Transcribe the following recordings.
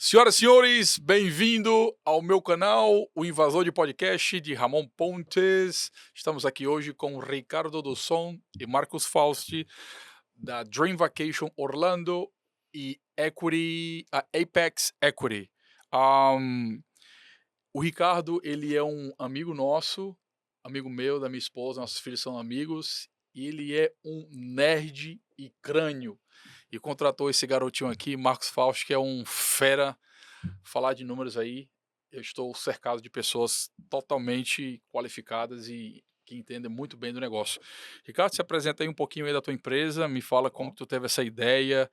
Senhoras e senhores, bem-vindo ao meu canal, o Invasor de Podcast de Ramon Pontes. Estamos aqui hoje com Ricardo Dosson e Marcos Fausti, da Dream Vacation Orlando e Apex Equity. Um, o Ricardo, ele é um amigo nosso, amigo meu, da minha esposa, nossos filhos são amigos, e ele é um nerd e crânio. E contratou esse garotinho aqui, Marcos Fausti, que é um fera. Falar de números aí, eu estou cercado de pessoas totalmente qualificadas e que entendem muito bem do negócio. Ricardo, se apresenta aí um pouquinho aí da tua empresa, me fala como que tu teve essa ideia,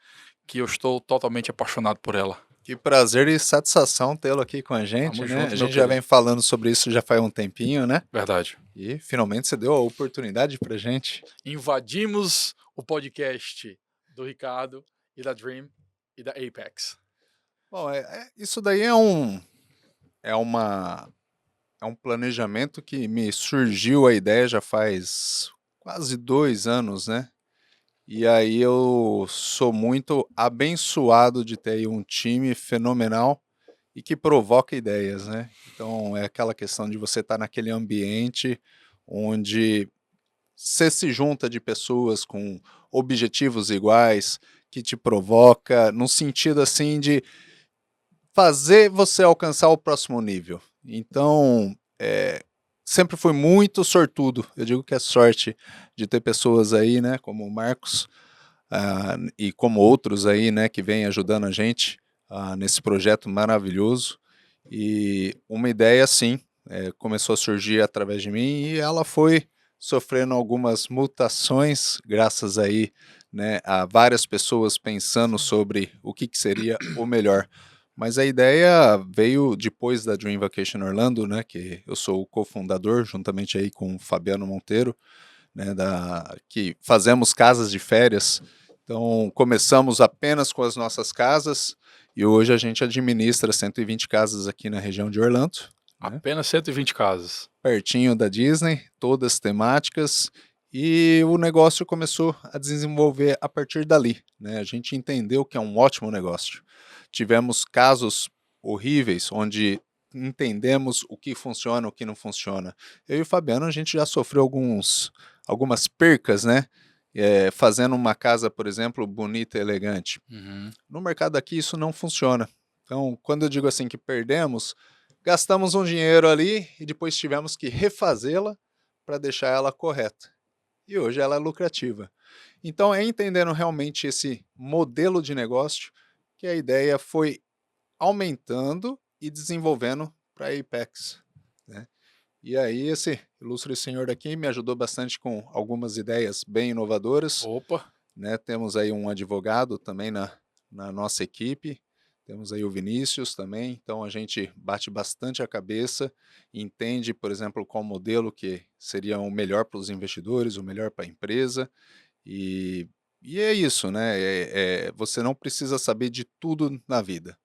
que eu estou totalmente apaixonado por ela. Que prazer e satisfação tê-lo aqui com a gente, Tamo né? junto, A meu gente já querido. vem falando sobre isso já faz um tempinho, né? Verdade. E finalmente você deu a oportunidade pra gente. Invadimos o podcast do Ricardo e da Dream e da Apex. Bom, isso daí é uma, é um planejamento que me surgiu a ideia já faz quase 2 anos, né? E aí eu sou muito abençoado de ter aí um time fenomenal e que provoca ideias, né? Então é aquela questão de você estar naquele ambiente onde você se junta de pessoas com objetivos iguais, que te provoca, no sentido assim de fazer você alcançar o próximo nível. Então, sempre fui muito sortudo. Eu digo que é sorte de ter pessoas aí, né, como o Marcos, e como outros aí, né, que vêm ajudando a gente nesse projeto maravilhoso. E uma ideia, assim, começou a surgir através de mim e ela foi sofrendo algumas mutações, graças aí, né, a várias pessoas pensando sobre o que seria o melhor. Mas a ideia veio depois da Dream Vacation Orlando, né, que eu sou o cofundador, juntamente aí com o Fabiano Monteiro, né, que fazemos casas de férias. Então, começamos apenas com as nossas casas e hoje a gente administra 120 casas aqui na região de Orlando, né, Apenas 120 casas. pertinho da Disney, todas temáticas, e o negócio começou a desenvolver a partir dali, né? A gente entendeu que é um ótimo negócio. Tivemos casos horríveis onde entendemos o que funciona, o que não funciona. Eu e o Fabiano, a gente já sofreu algumas percas, né? Fazendo uma casa, por exemplo, bonita e elegante. Uhum. No mercado aqui isso não funciona. Então, quando eu digo assim que perdemos, gastamos um dinheiro ali e depois tivemos que refazê-la para deixar ela correta. E hoje ela é lucrativa. Então, é entendendo realmente esse modelo de negócio que a ideia foi aumentando e desenvolvendo para a Apex, né? E aí esse ilustre senhor daqui me ajudou bastante com algumas ideias bem inovadoras, Opa, né? Temos aí um advogado também na nossa equipe, temos aí o Vinícius também, então a gente bate bastante a cabeça, entende, por exemplo, qual modelo que seria o melhor para os investidores, o melhor para a empresa, e, e é isso, né? Você não precisa saber de tudo na vida,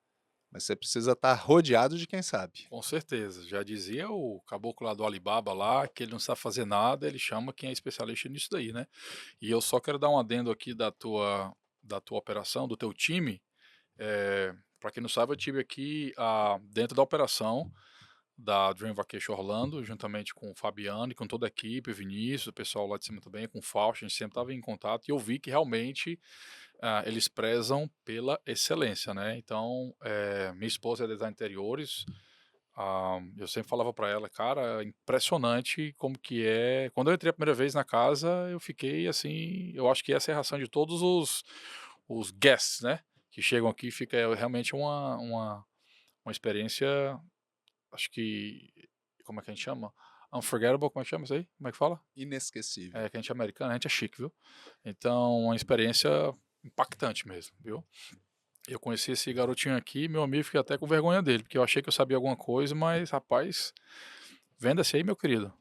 mas você precisa estar rodeado de quem sabe. com certeza. Já dizia o caboclo lá do Alibaba lá, que ele não sabe fazer nada, ele chama quem é especialista nisso daí, né? E eu só quero dar um adendo aqui da tua operação, do teu time. Para quem não sabe, eu tive aqui dentro da operação da Dream Vacation Orlando, juntamente com o Fabiano e com toda a equipe, o Vinícius, o pessoal lá de cima também, com o Fausto, a gente sempre estava em contato e eu vi que realmente eles prezam pela excelência, né? Então, minha esposa é design de interiores, eu sempre falava para ela, cara, é impressionante como que é. Quando eu entrei a primeira vez na casa, eu fiquei assim, eu acho que essa é a reação de todos os guests, né? Que chegam aqui, fica realmente uma experiência, acho que, como é que a gente chama? Unforgettable, como é que chama isso aí? Como é que fala? Inesquecível. É que a gente é americano, a gente é chique, viu? Então, uma experiência impactante mesmo, viu? Eu conheci esse garotinho aqui, meu amigo, fiquei até com vergonha dele, porque eu achei que eu sabia alguma coisa, mas, rapaz, venda-se aí, meu querido.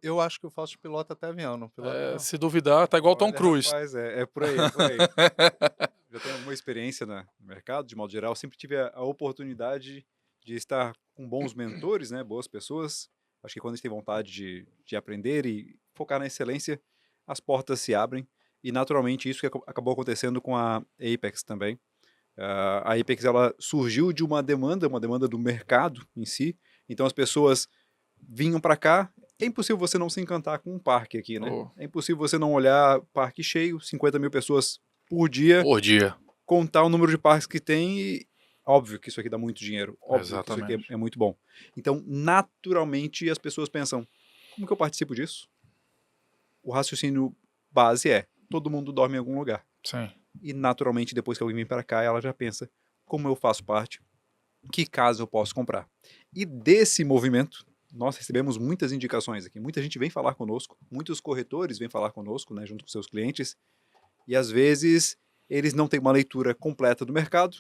Eu acho que o Fausto pilota até avião, não pilota não? Se duvidar, tá igual o Tom Olha, Cruise. rapaz, é por aí, é por aí. Já tenho alguma experiência no mercado, de modo geral, sempre tive a oportunidade de estar com bons mentores, né, boas pessoas. Acho que quando a gente tem vontade de aprender e focar na excelência, as portas se abrem. E naturalmente isso que acabou acontecendo com a Apex também. A Apex ela surgiu de uma demanda do mercado em si. Então as pessoas vinham para cá. É impossível você não se encantar com um parque aqui, né? Oh, É impossível você não olhar parque cheio, 50 mil pessoas por dia, por dia. contar o número de parques que tem e óbvio que isso aqui dá muito dinheiro, óbvio que isso aqui Exatamente. é muito bom. Então, naturalmente, as pessoas pensam, como que eu participo disso? O raciocínio base é, todo mundo dorme em algum lugar. Sim. E naturalmente, depois que alguém vem para cá, ela já pensa, como eu faço parte? Que casa eu posso comprar? E desse movimento, nós recebemos muitas indicações aqui. Muita gente vem falar conosco, muitos corretores vêm falar conosco, né, junto com seus clientes, e às vezes eles não têm uma leitura completa do mercado.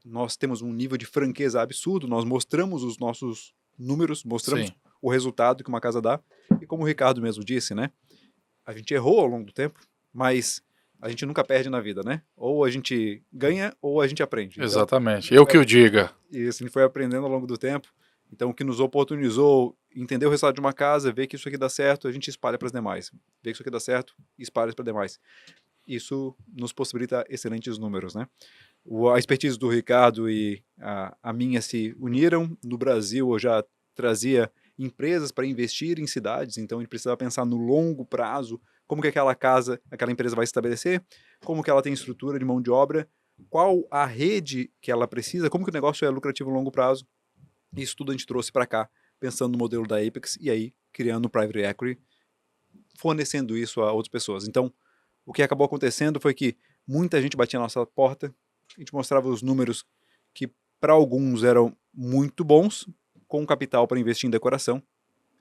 Nós temos um nível de franqueza absurdo, nós mostramos os nossos números, mostramos Sim. o resultado que uma casa dá, e como o Ricardo mesmo disse, né, a gente errou ao longo do tempo, mas a gente nunca perde na vida, né? Ou a gente ganha ou a gente aprende. Então, Exatamente. Eu que o diga. e assim foi aprendendo ao longo do tempo. Então, o que nos oportunizou entender o resultado de uma casa, ver que isso aqui dá certo, a gente espalha para as demais. Ver que isso aqui dá certo, espalha para as demais. Isso nos possibilita excelentes números, né? A expertise do Ricardo e a minha se uniram. No Brasil, eu já trazia empresas para investir em cidades, então a gente precisava pensar no longo prazo, como que aquela casa, aquela empresa vai se estabelecer, como que ela tem estrutura de mão de obra, qual a rede que ela precisa, como que o negócio é lucrativo a longo prazo. Isso tudo a gente trouxe para cá, pensando no modelo da Apex e aí criando o Private Equity, fornecendo isso a outras pessoas. Então, o que acabou acontecendo foi que muita gente batia na nossa porta, a gente mostrava os números que para alguns eram muito bons, com capital para investir em decoração,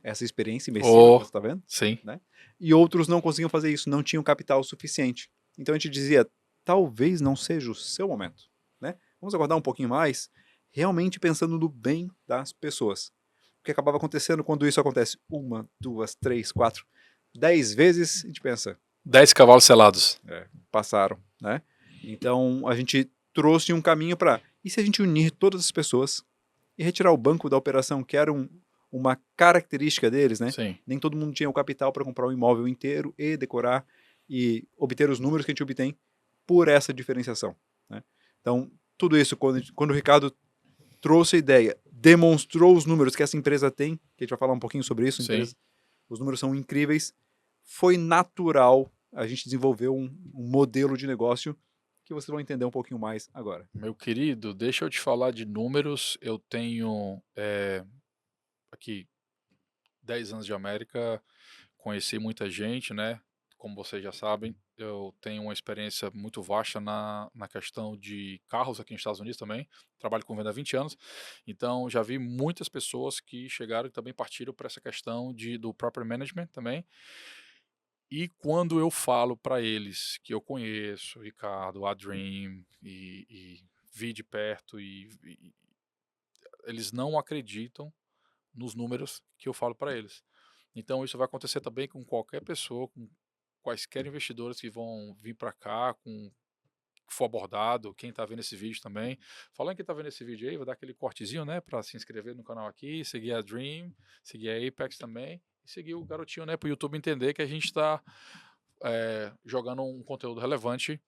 essa experiência imersiva que Oh, você está vendo, sim. né? E outros não conseguiam fazer isso, não tinham capital suficiente. Então a gente dizia, talvez não seja o seu momento, né? Vamos aguardar um pouquinho mais, realmente pensando no bem das pessoas. O que acabava acontecendo quando isso acontece 1, 2, 3, 4, 10 vezes, a gente pensa, 10 cavalos selados. passaram, né? Então a gente trouxe um caminho para, e se a gente unir todas as pessoas e retirar o banco da operação, que era uma característica deles, né? Sim. Nem todo mundo tinha o capital para comprar o imóvel inteiro e decorar e obter os números que a gente obtém por essa diferenciação, né? Então, tudo isso, quando o Ricardo trouxe a ideia, demonstrou os números que essa empresa tem, que a gente vai falar um pouquinho sobre isso, Sim. os números são incríveis, foi natural a gente desenvolver um modelo de negócio que vocês vão entender um pouquinho mais agora. Meu querido, deixa eu te falar de números. Eu tenho aqui 10 anos de América, conheci muita gente, né? Como vocês já sabem, eu tenho uma experiência muito vasta na questão de carros aqui nos Estados Unidos também. Trabalho com venda há 20 anos, então já vi muitas pessoas que chegaram e também partiram para essa questão do property management também. E quando eu falo para eles que eu conheço Ricardo, a Dream e vi de perto e eles não acreditam nos números que eu falo para eles. Então isso vai acontecer também com qualquer pessoa, com quaisquer investidores que vão vir para cá, com que for abordado, quem está vendo esse vídeo também. Falando que está vendo esse vídeo aí, vou dar aquele cortezinho, né, para se inscrever no canal aqui, seguir a Dream, seguir a Apex também e seguir o garotinho, né, para o YouTube entender que a gente está jogando um conteúdo relevante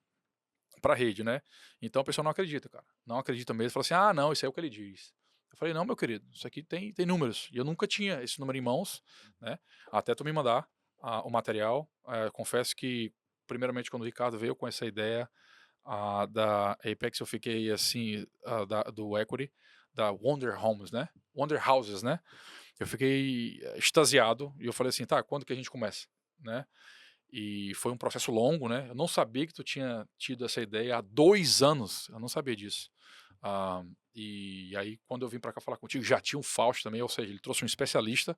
para a rede, né? Então o pessoal não acredita, cara. Não acredita mesmo. Fala assim, ah, não, isso aí é o que ele diz. Eu falei, não, meu querido, isso aqui tem números. E eu nunca tinha esse número em mãos, né? Até tu me mandar o material. Confesso que, primeiramente, quando o Ricardo veio com essa ideia da Apex, eu fiquei assim, do Equity, da Wonder Homes, né? Wonder Houses, né? Eu fiquei extasiado e eu falei assim, tá, quando que a gente começa, né? E foi um processo longo, né? Eu não sabia que tu tinha tido essa ideia há 2 anos, eu não sabia disso. E aí, quando eu vim para cá falar contigo, já tinha um Fausto também, ou seja, ele trouxe um especialista.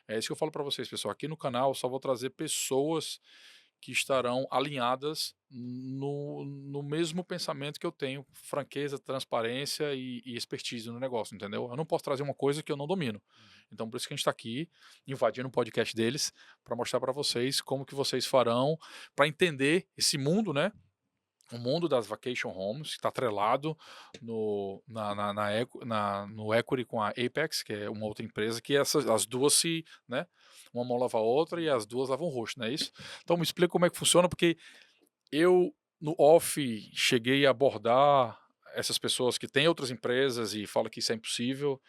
É isso que eu falo para vocês, pessoal. Aqui no canal eu só vou trazer pessoas que estarão alinhadas no mesmo pensamento que eu tenho, franqueza, transparência e expertise no negócio, entendeu? Eu não posso trazer uma coisa que eu não domino. Então, por isso que a gente está aqui, invadindo o podcast deles, para mostrar para vocês como que vocês farão para entender esse mundo, né? O mundo das vacation homes, que está atrelado no Equity com a Apex, que é uma outra empresa, que as duas né? Uma mão lava a outra e as duas lavam o rosto, não é isso? Então me explica como é que funciona, porque eu, no off, cheguei a abordar essas pessoas que têm outras empresas e falam que isso é impossível,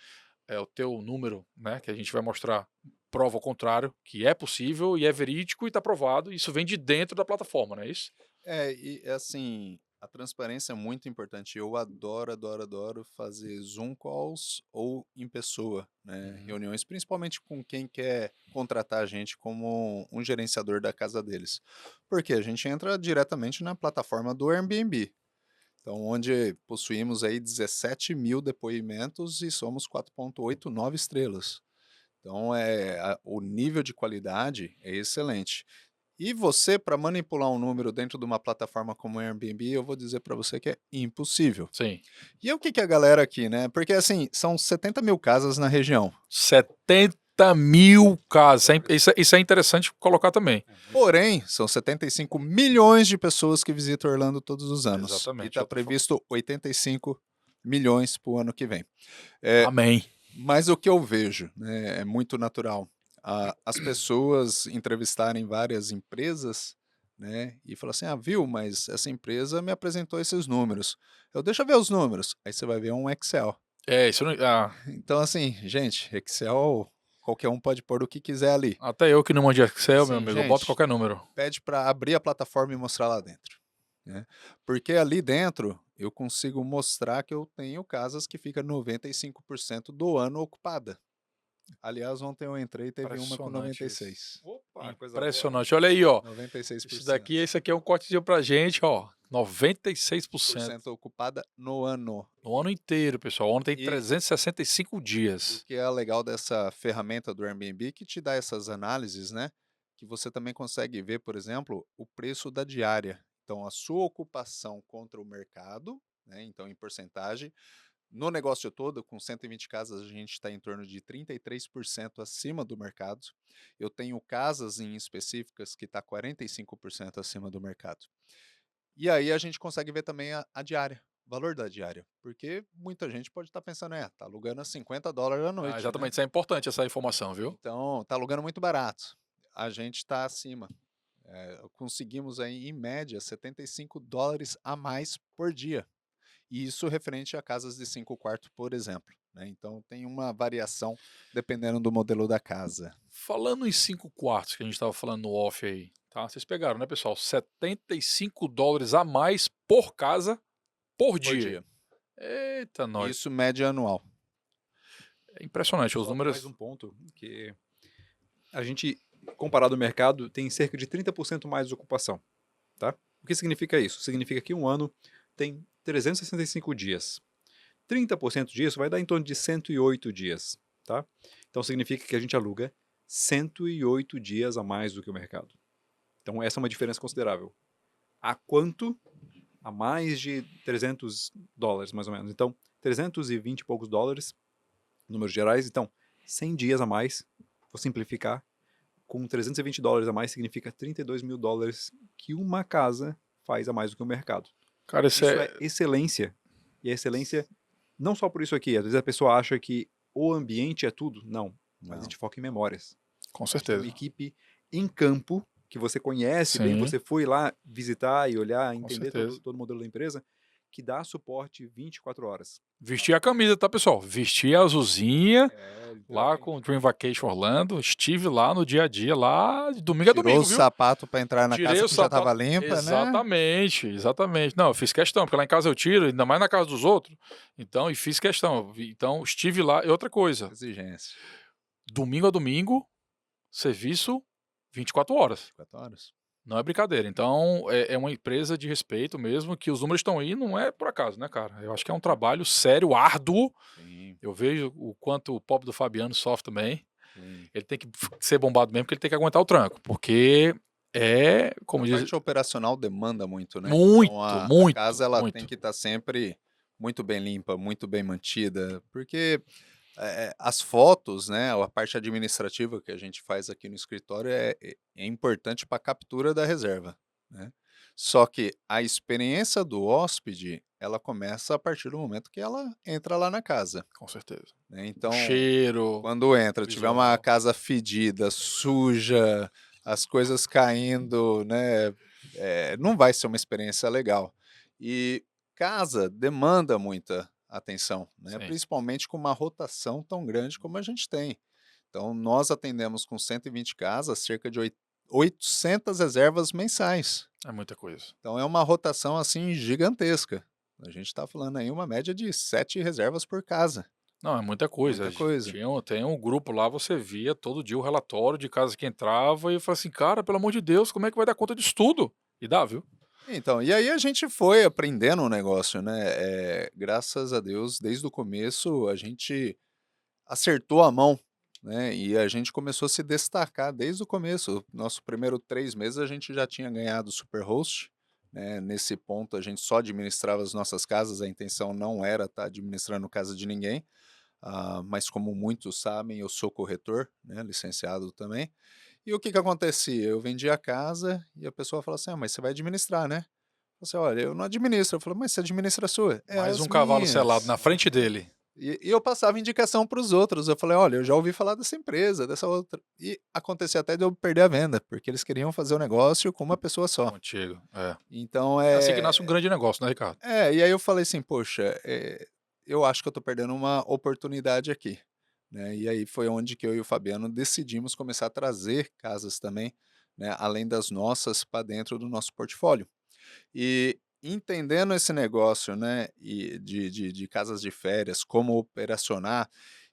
o teu número, né, que a gente vai mostrar, prova ao contrário, que é possível e é verídico e está provado, isso vem de dentro da plataforma, não é isso? E assim, a transparência é muito importante. Eu adoro, adoro, adoro fazer Zoom calls ou em pessoa, né? Uhum. Reuniões, principalmente com quem quer contratar a gente como um gerenciador da casa deles. Porque a gente entra diretamente na plataforma do Airbnb. Então, onde possuímos aí 17 mil depoimentos e somos 4,89 estrelas. Então, o nível de qualidade é excelente. E você, para manipular um número dentro de uma plataforma como o Airbnb, eu vou dizer para você que é impossível. Sim. E o que que a galera aqui, né? Porque assim, são 70 mil casas na região. 70 mil casas. Isso é interessante colocar também. Porém, são 75 milhões de pessoas que visitam Orlando todos os anos. E Exatamente. está previsto 85 milhões para o ano que vem. Amém. Mas o que eu vejo, né, é muito natural. As pessoas entrevistarem várias empresas, né, e falar assim, viu, mas essa empresa me apresentou esses números. Deixa eu ver os números. Aí você vai ver um Excel. Isso não, Então, assim, gente, Excel, qualquer um pode pôr o que quiser ali. até eu que não mando de Excel, meu Assim, amigo, eu boto gente, qualquer número. pede para abrir a plataforma e mostrar lá dentro, né? Porque ali dentro eu consigo mostrar que eu tenho casas que ficam 95% do ano ocupada. Aliás, ontem eu entrei e teve uma com Impressionante isso. 96. Opa, coisa boa. Impressionante. Olha aí, ó. 96%. Esse aqui é um cortezinho pra gente, ó. 96% ocupada no ano. no ano inteiro, pessoal. O ano tem E- 365 O dias. que é legal dessa ferramenta do Airbnb que te dá essas análises, né? Que você também consegue ver, por exemplo, o preço da diária. Então, a sua ocupação contra o mercado, né? Então, em porcentagem. No negócio todo, com 120 casas, a gente está em torno de 33% acima do mercado. Eu tenho casas em específicas que está 45% acima do mercado. E aí a gente consegue ver também a diária, o valor da diária. Porque muita gente pode estar pensando, tá alugando a $50 a noite, né? Exatamente, isso é importante, essa informação, viu? Então, tá alugando muito barato. A gente está acima. Conseguimos aí, em média, $75 a mais por dia. E isso referente a casas de 5 quartos, por exemplo, né? Então tem uma variação dependendo do modelo da casa. Falando em 5 quartos, que a gente estava falando no off aí, tá? Vocês pegaram, né, pessoal? $75 a mais por casa, por Por dia. dia. Eita, nós. Isso média anual. É impressionante, os Só números. mais um ponto, que a gente, comparado ao mercado, tem cerca de 30% mais de ocupação, tá? O que significa isso? Significa que um ano tem 365 dias. 30% disso vai dar em torno de 108 dias, tá? Então significa que a gente aluga 108 dias a mais do que o mercado. Então essa é uma diferença considerável. A quanto? A mais de $300, mais ou menos. Então, 320 e poucos dólares, números gerais. Então, 100 dias a mais, vou simplificar, com $320 a mais significa $32 mil que uma casa faz a mais do que o mercado. Cara, Isso é excelência. E a excelência, não só por isso aqui, às vezes a pessoa acha que o ambiente é tudo. Não, mas a gente foca em memórias. Com A gente tem certeza. uma equipe em campo que você conhece bem, Sim. você foi lá visitar e olhar, Com entender certeza. todo o modelo da empresa, que dá suporte 24 horas. Vestir a camisa, tá, pessoal? Vestir a azulzinha lá Literalmente. com o Dream Vacation Orlando. Estive lá no dia a dia, lá de domingo a Tirou domingo, o viu? sapato para entrar na Tirei casa o que já estava sapato. limpa, né? Exatamente, exatamente. Não, eu fiz questão, porque lá em casa eu tiro, ainda mais na casa dos outros. Então, e fiz questão. Então, estive lá. E outra coisa, Exigência. domingo a domingo, serviço 24 horas. 24 horas. Não é brincadeira. Então, é uma empresa de respeito mesmo, que os números estão aí, não é por acaso, né, cara? Eu acho que é um trabalho sério, árduo. Sim, Eu vejo o quanto o pobre do Fabiano sofre também. sim. Ele tem que ser bombado mesmo, porque ele tem que aguentar o tranco. Porque como A diz, parte operacional demanda muito, né? muito, Então, a muito, casa ela muito. tem que estar sempre muito bem limpa, muito bem mantida, porque as fotos, né, a parte administrativa que a gente faz aqui no escritório é importante para a captura da reserva, né? Só que a experiência do hóspede, ela começa a partir do momento que ela entra lá na casa, Com certeza. né? Então, Cheiro. quando entra, tiver uma visual. casa fedida, suja, as coisas caindo, né? Não vai ser uma experiência legal. E casa demanda muita atenção, né? Sim. Principalmente com uma rotação tão grande como a gente tem. Então, nós atendemos com 120 casas, cerca de 800 reservas mensais. É muita coisa. Então, é uma rotação assim gigantesca. A gente está falando aí uma média de 7 reservas por casa. Não, é muita coisa. Muita coisa. Tem um grupo lá, você via todo dia o relatório de casa que entrava e eu falava assim, cara, pelo amor de Deus, como é que vai dar conta disso tudo? E dá, viu? Então, e aí a gente foi aprendendo o negócio, né? Graças a Deus, desde o começo a gente acertou a mão, né? E a gente começou a se destacar desde o começo. Nosso primeiro 3 meses a gente já tinha ganhado o Superhost, né? Nesse ponto a gente só administrava as nossas casas, a intenção não era estar administrando casa de ninguém, mas como muitos sabem, eu sou corretor, né? Licenciado também. E o que que acontecia? Eu vendia a casa e a pessoa falava assim: mas você vai administrar, né? Eu falei assim: olha, eu não administro. Eu falei: mas você administra a sua? É Mais as um cavalo selado minhas. na frente dele. E eu passava indicação para os outros. Eu falei: olha, eu já ouvi falar dessa empresa, dessa outra. E acontecia até de eu perder a venda, porque eles queriam fazer o negócio com uma pessoa só. Contigo. É. Então É assim que nasce um grande negócio, né, Ricardo? e aí eu falei assim: poxa, eu acho que eu estou perdendo uma oportunidade aqui. Né? E aí foi onde que eu e o Fabiano decidimos começar a trazer casas também, né, além das nossas, para dentro do nosso portfólio. E entendendo esse negócio, né, e de casas de férias, como operacionar,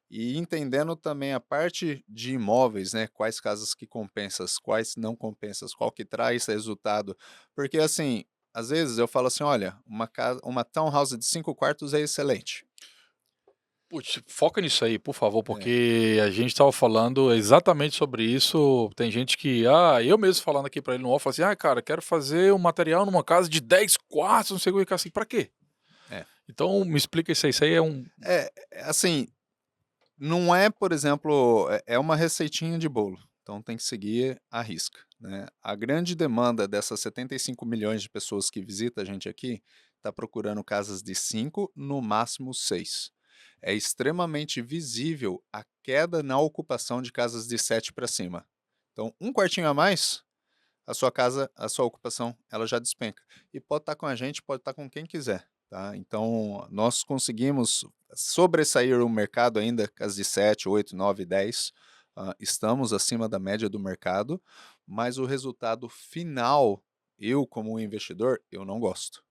e entendendo também a parte de imóveis, né, quais casas que compensas, quais não compensas, qual que traz resultado. Porque assim, às vezes eu falo assim: olha, uma townhouse de 5 quartos é excelente. Putz, foca nisso aí, por favor, É. porque a gente estava falando exatamente sobre isso. Tem gente que, eu mesmo falando aqui pra ele no off, assim, cara, quero fazer um material numa casa de 10 quartos, não sei o que, assim, pra quê? É. Então, me explica isso aí. Isso aí é um. Assim, não é, por exemplo, é uma receitinha de bolo, então tem que seguir à risca, né. A grande demanda dessas 75 milhões de pessoas que visita a gente aqui, está procurando casas de 5, no máximo 6. É extremamente visível a queda na ocupação de casas de 7 para cima. Então, um quartinho a mais, a sua casa, a sua ocupação, ela já despenca. E pode estar com a gente, pode estar com quem quiser, tá? Então, nós conseguimos sobressair o mercado ainda, casas de 7, 8, 9, 10. Estamos acima da média do mercado, mas o resultado final, eu como investidor, eu não gosto.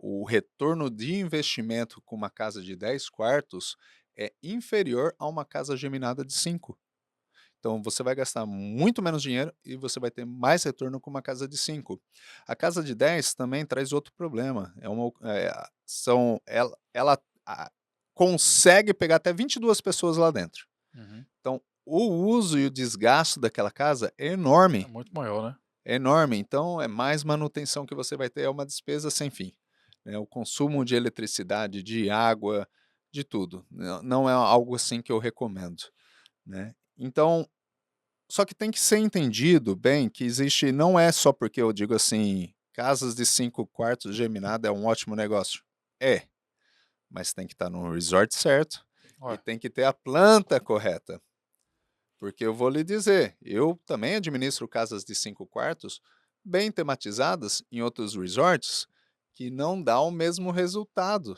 O retorno de investimento com uma casa de 10 quartos é inferior a uma casa geminada de 5. Então você vai gastar muito menos dinheiro e você vai ter mais retorno com uma casa de 5. A casa de 10 também traz outro problema. Ela consegue pegar até 22 pessoas lá dentro. Uhum. Então o uso e o desgaste daquela casa é É enorme. muito maior, né? É enorme. Então é mais manutenção que você vai ter, é uma despesa sem fim. Né? O consumo de eletricidade, de água, de tudo. Não é algo assim que eu recomendo. Né? Então, só que tem que ser entendido bem que existe, não é só porque eu digo assim, casas de 5 quartos geminada é um ótimo negócio. É, mas tem que estar no resort certo e Ué, tem que ter a planta correta. Porque eu vou lhe dizer, eu também administro casas de 5 quartos bem tematizadas em outros resorts que não dá o mesmo resultado.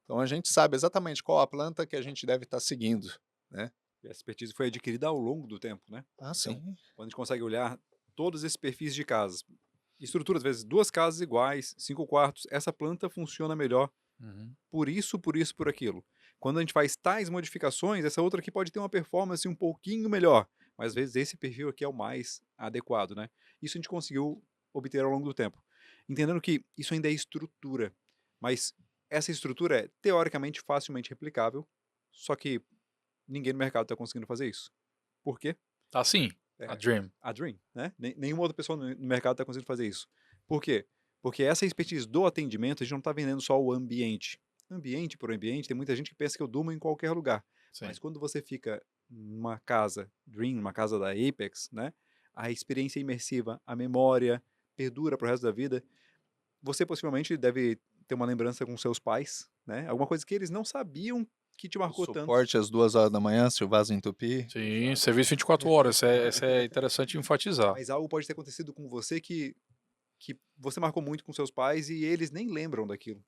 Então a gente sabe exatamente qual a planta que a gente deve estar seguindo, né? E a expertise foi adquirida ao longo do tempo, né? Ah, Então, sim. quando a gente consegue olhar todos esses perfis de casas, estrutura, às vezes, 2 casas iguais, 5 quartos, essa planta funciona melhor uhum. por isso, por isso, por aquilo. Quando a gente faz tais modificações, essa outra aqui pode ter uma performance um pouquinho melhor, mas às vezes esse perfil aqui é o mais adequado, né? Isso a gente conseguiu obter ao longo do tempo. Entendendo que isso ainda é estrutura, mas essa estrutura é teoricamente facilmente replicável, só que ninguém no mercado está conseguindo fazer isso. Por quê? Assim, a É, Dream. a Dream, né? Nenhuma outra pessoa no mercado está conseguindo fazer isso. Por quê? Porque essa expertise do atendimento, a gente não está vendendo só o ambiente. Ambiente por ambiente, tem muita gente que pensa que eu durmo em qualquer lugar. Sim. Mas quando você fica numa casa Dream, numa casa da Apex, né? A experiência imersiva, a memória, perdura para o resto da vida. Você possivelmente deve ter uma lembrança com seus pais, né? Alguma coisa que eles não sabiam que te O marcou tanto. suporte às 2 horas da manhã, se o vaso entupir. Sim, Exato. serviço 24 horas. Essa é interessante enfatizar. Mas algo pode ter acontecido com você que que você marcou muito com seus pais e eles nem lembram daquilo.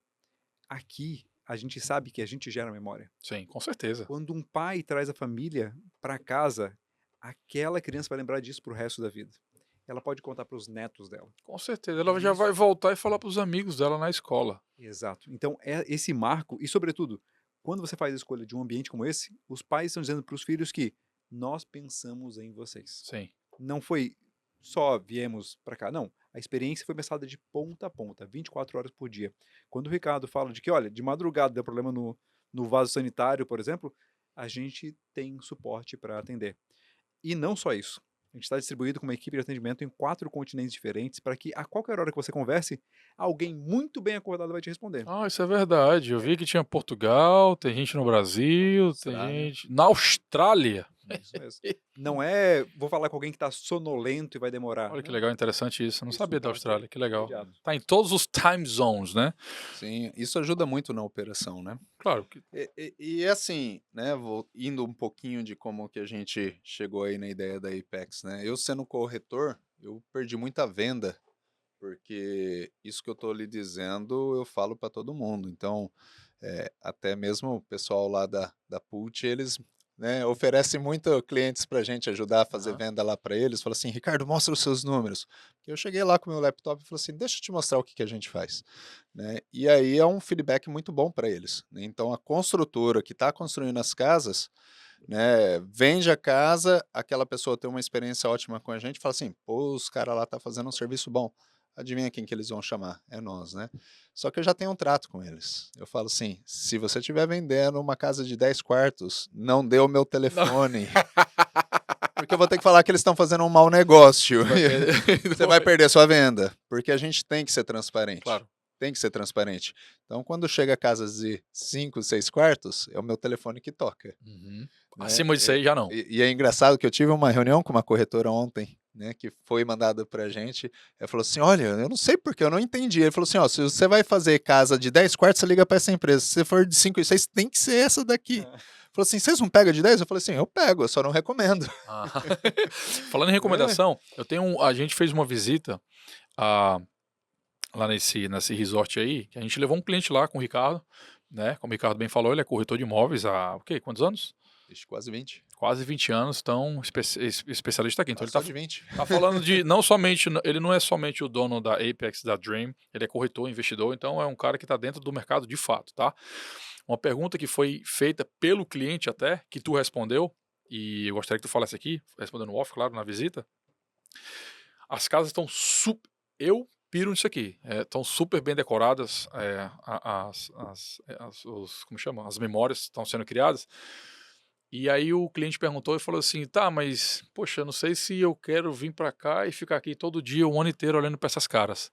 Aqui, a gente sabe que a gente gera memória. Sim, com certeza. Quando um pai traz a família para casa, aquela criança vai lembrar disso pro resto da vida. Ela pode contar para os netos dela. Com certeza. Ela já Isso. vai voltar e falar para os amigos dela na escola. Exato. Então, é esse marco, e sobretudo, quando você faz a escolha de um ambiente como esse, os pais estão dizendo para os filhos que nós pensamos em vocês. Sim. Não foi só viemos para cá, não. A experiência foi pensada de ponta a ponta, 24 horas por dia. Quando o Ricardo fala de que, olha, de madrugada deu problema no vaso sanitário, por exemplo, a gente tem suporte para atender. E não só isso. A gente está distribuído com uma equipe de atendimento em 4 continentes diferentes para que a qualquer hora que você converse, alguém muito bem acordado vai te responder. Ah, isso é verdade. Eu vi que tinha Portugal, tem gente no Brasil, tem Austrália. gente na Austrália. Isso mesmo. Não é, vou falar com alguém que está sonolento e vai demorar. Olha que Não, legal, interessante isso. Eu não isso sabia da passa Austrália, que legal. imediato. Tá em todos os time zones, né? Sim, isso ajuda muito na operação, né? Claro que E assim, né, indo um pouquinho de como que a gente chegou aí na ideia da Apex, né? Eu sendo corretor, eu perdi muita venda, porque isso que eu tô lhe dizendo, eu falo para todo mundo. Então, até mesmo o pessoal lá da Pult, eles, né, oferecem muito clientes para a gente ajudar a fazer Aham. venda lá para eles. Fala assim, Ricardo, mostra os seus números. Porque eu cheguei lá com o meu laptop e falei assim, deixa eu te mostrar o que que a gente faz, né? E aí é um feedback muito bom para eles, né? Então a construtora que está construindo as casas, né, vende a casa, aquela pessoa tem uma experiência ótima com a gente, fala assim, pô, os caras lá tá fazendo um serviço bom. Adivinha quem que eles vão chamar? É nós, né? Só que eu já tenho um trato com eles. Eu falo assim, se você estiver vendendo uma casa de 10 quartos, não dê o meu Não. telefone, porque eu vou ter que falar que eles estão fazendo um mau negócio. Vai perder. Você vai perder sua venda, porque a gente tem que ser transparente. Claro. Tem que ser transparente. Então, quando chega a casas de 5, 6 quartos, é o meu telefone que toca, Uhum. né? Acima disso aí já não. E é engraçado que eu tive uma reunião com uma corretora ontem, né, que foi mandada pra gente. Ela falou assim: olha, eu não sei porque, eu não entendi. Ele falou assim: ó, se você vai fazer casa de 10 quartos, você liga pra essa empresa. Se for de 5 e 6, tem que ser essa daqui. Falou assim: vocês não pegam de 10? Eu falei assim: eu pego, eu só não recomendo. Ah. Falando em recomendação, a gente fez uma visita a, lá nesse resort aí, que a gente levou um cliente lá com o Ricardo, né? Como o Ricardo bem falou, ele é corretor de imóveis há, o quê? Quantos anos? Ixi, quase 20. Quase 20 anos, então especialista aqui. Então ele Passou de 20. tá falando de, não somente, ele não é somente o dono da Apex, da Dream, ele é corretor, investidor, então é um cara que está dentro do mercado de fato, tá? Uma pergunta que foi feita pelo cliente até, que tu respondeu, e eu gostaria que tu falasse aqui, respondendo off, claro, na visita. As casas estão super... Eu piro nisso aqui. Estão super bem decoradas, como chama? As memórias estão sendo criadas. E aí o cliente perguntou e falou assim, tá, mas, poxa, eu não sei se eu quero vir pra cá e ficar aqui todo dia, o ano inteiro, olhando pra essas caras.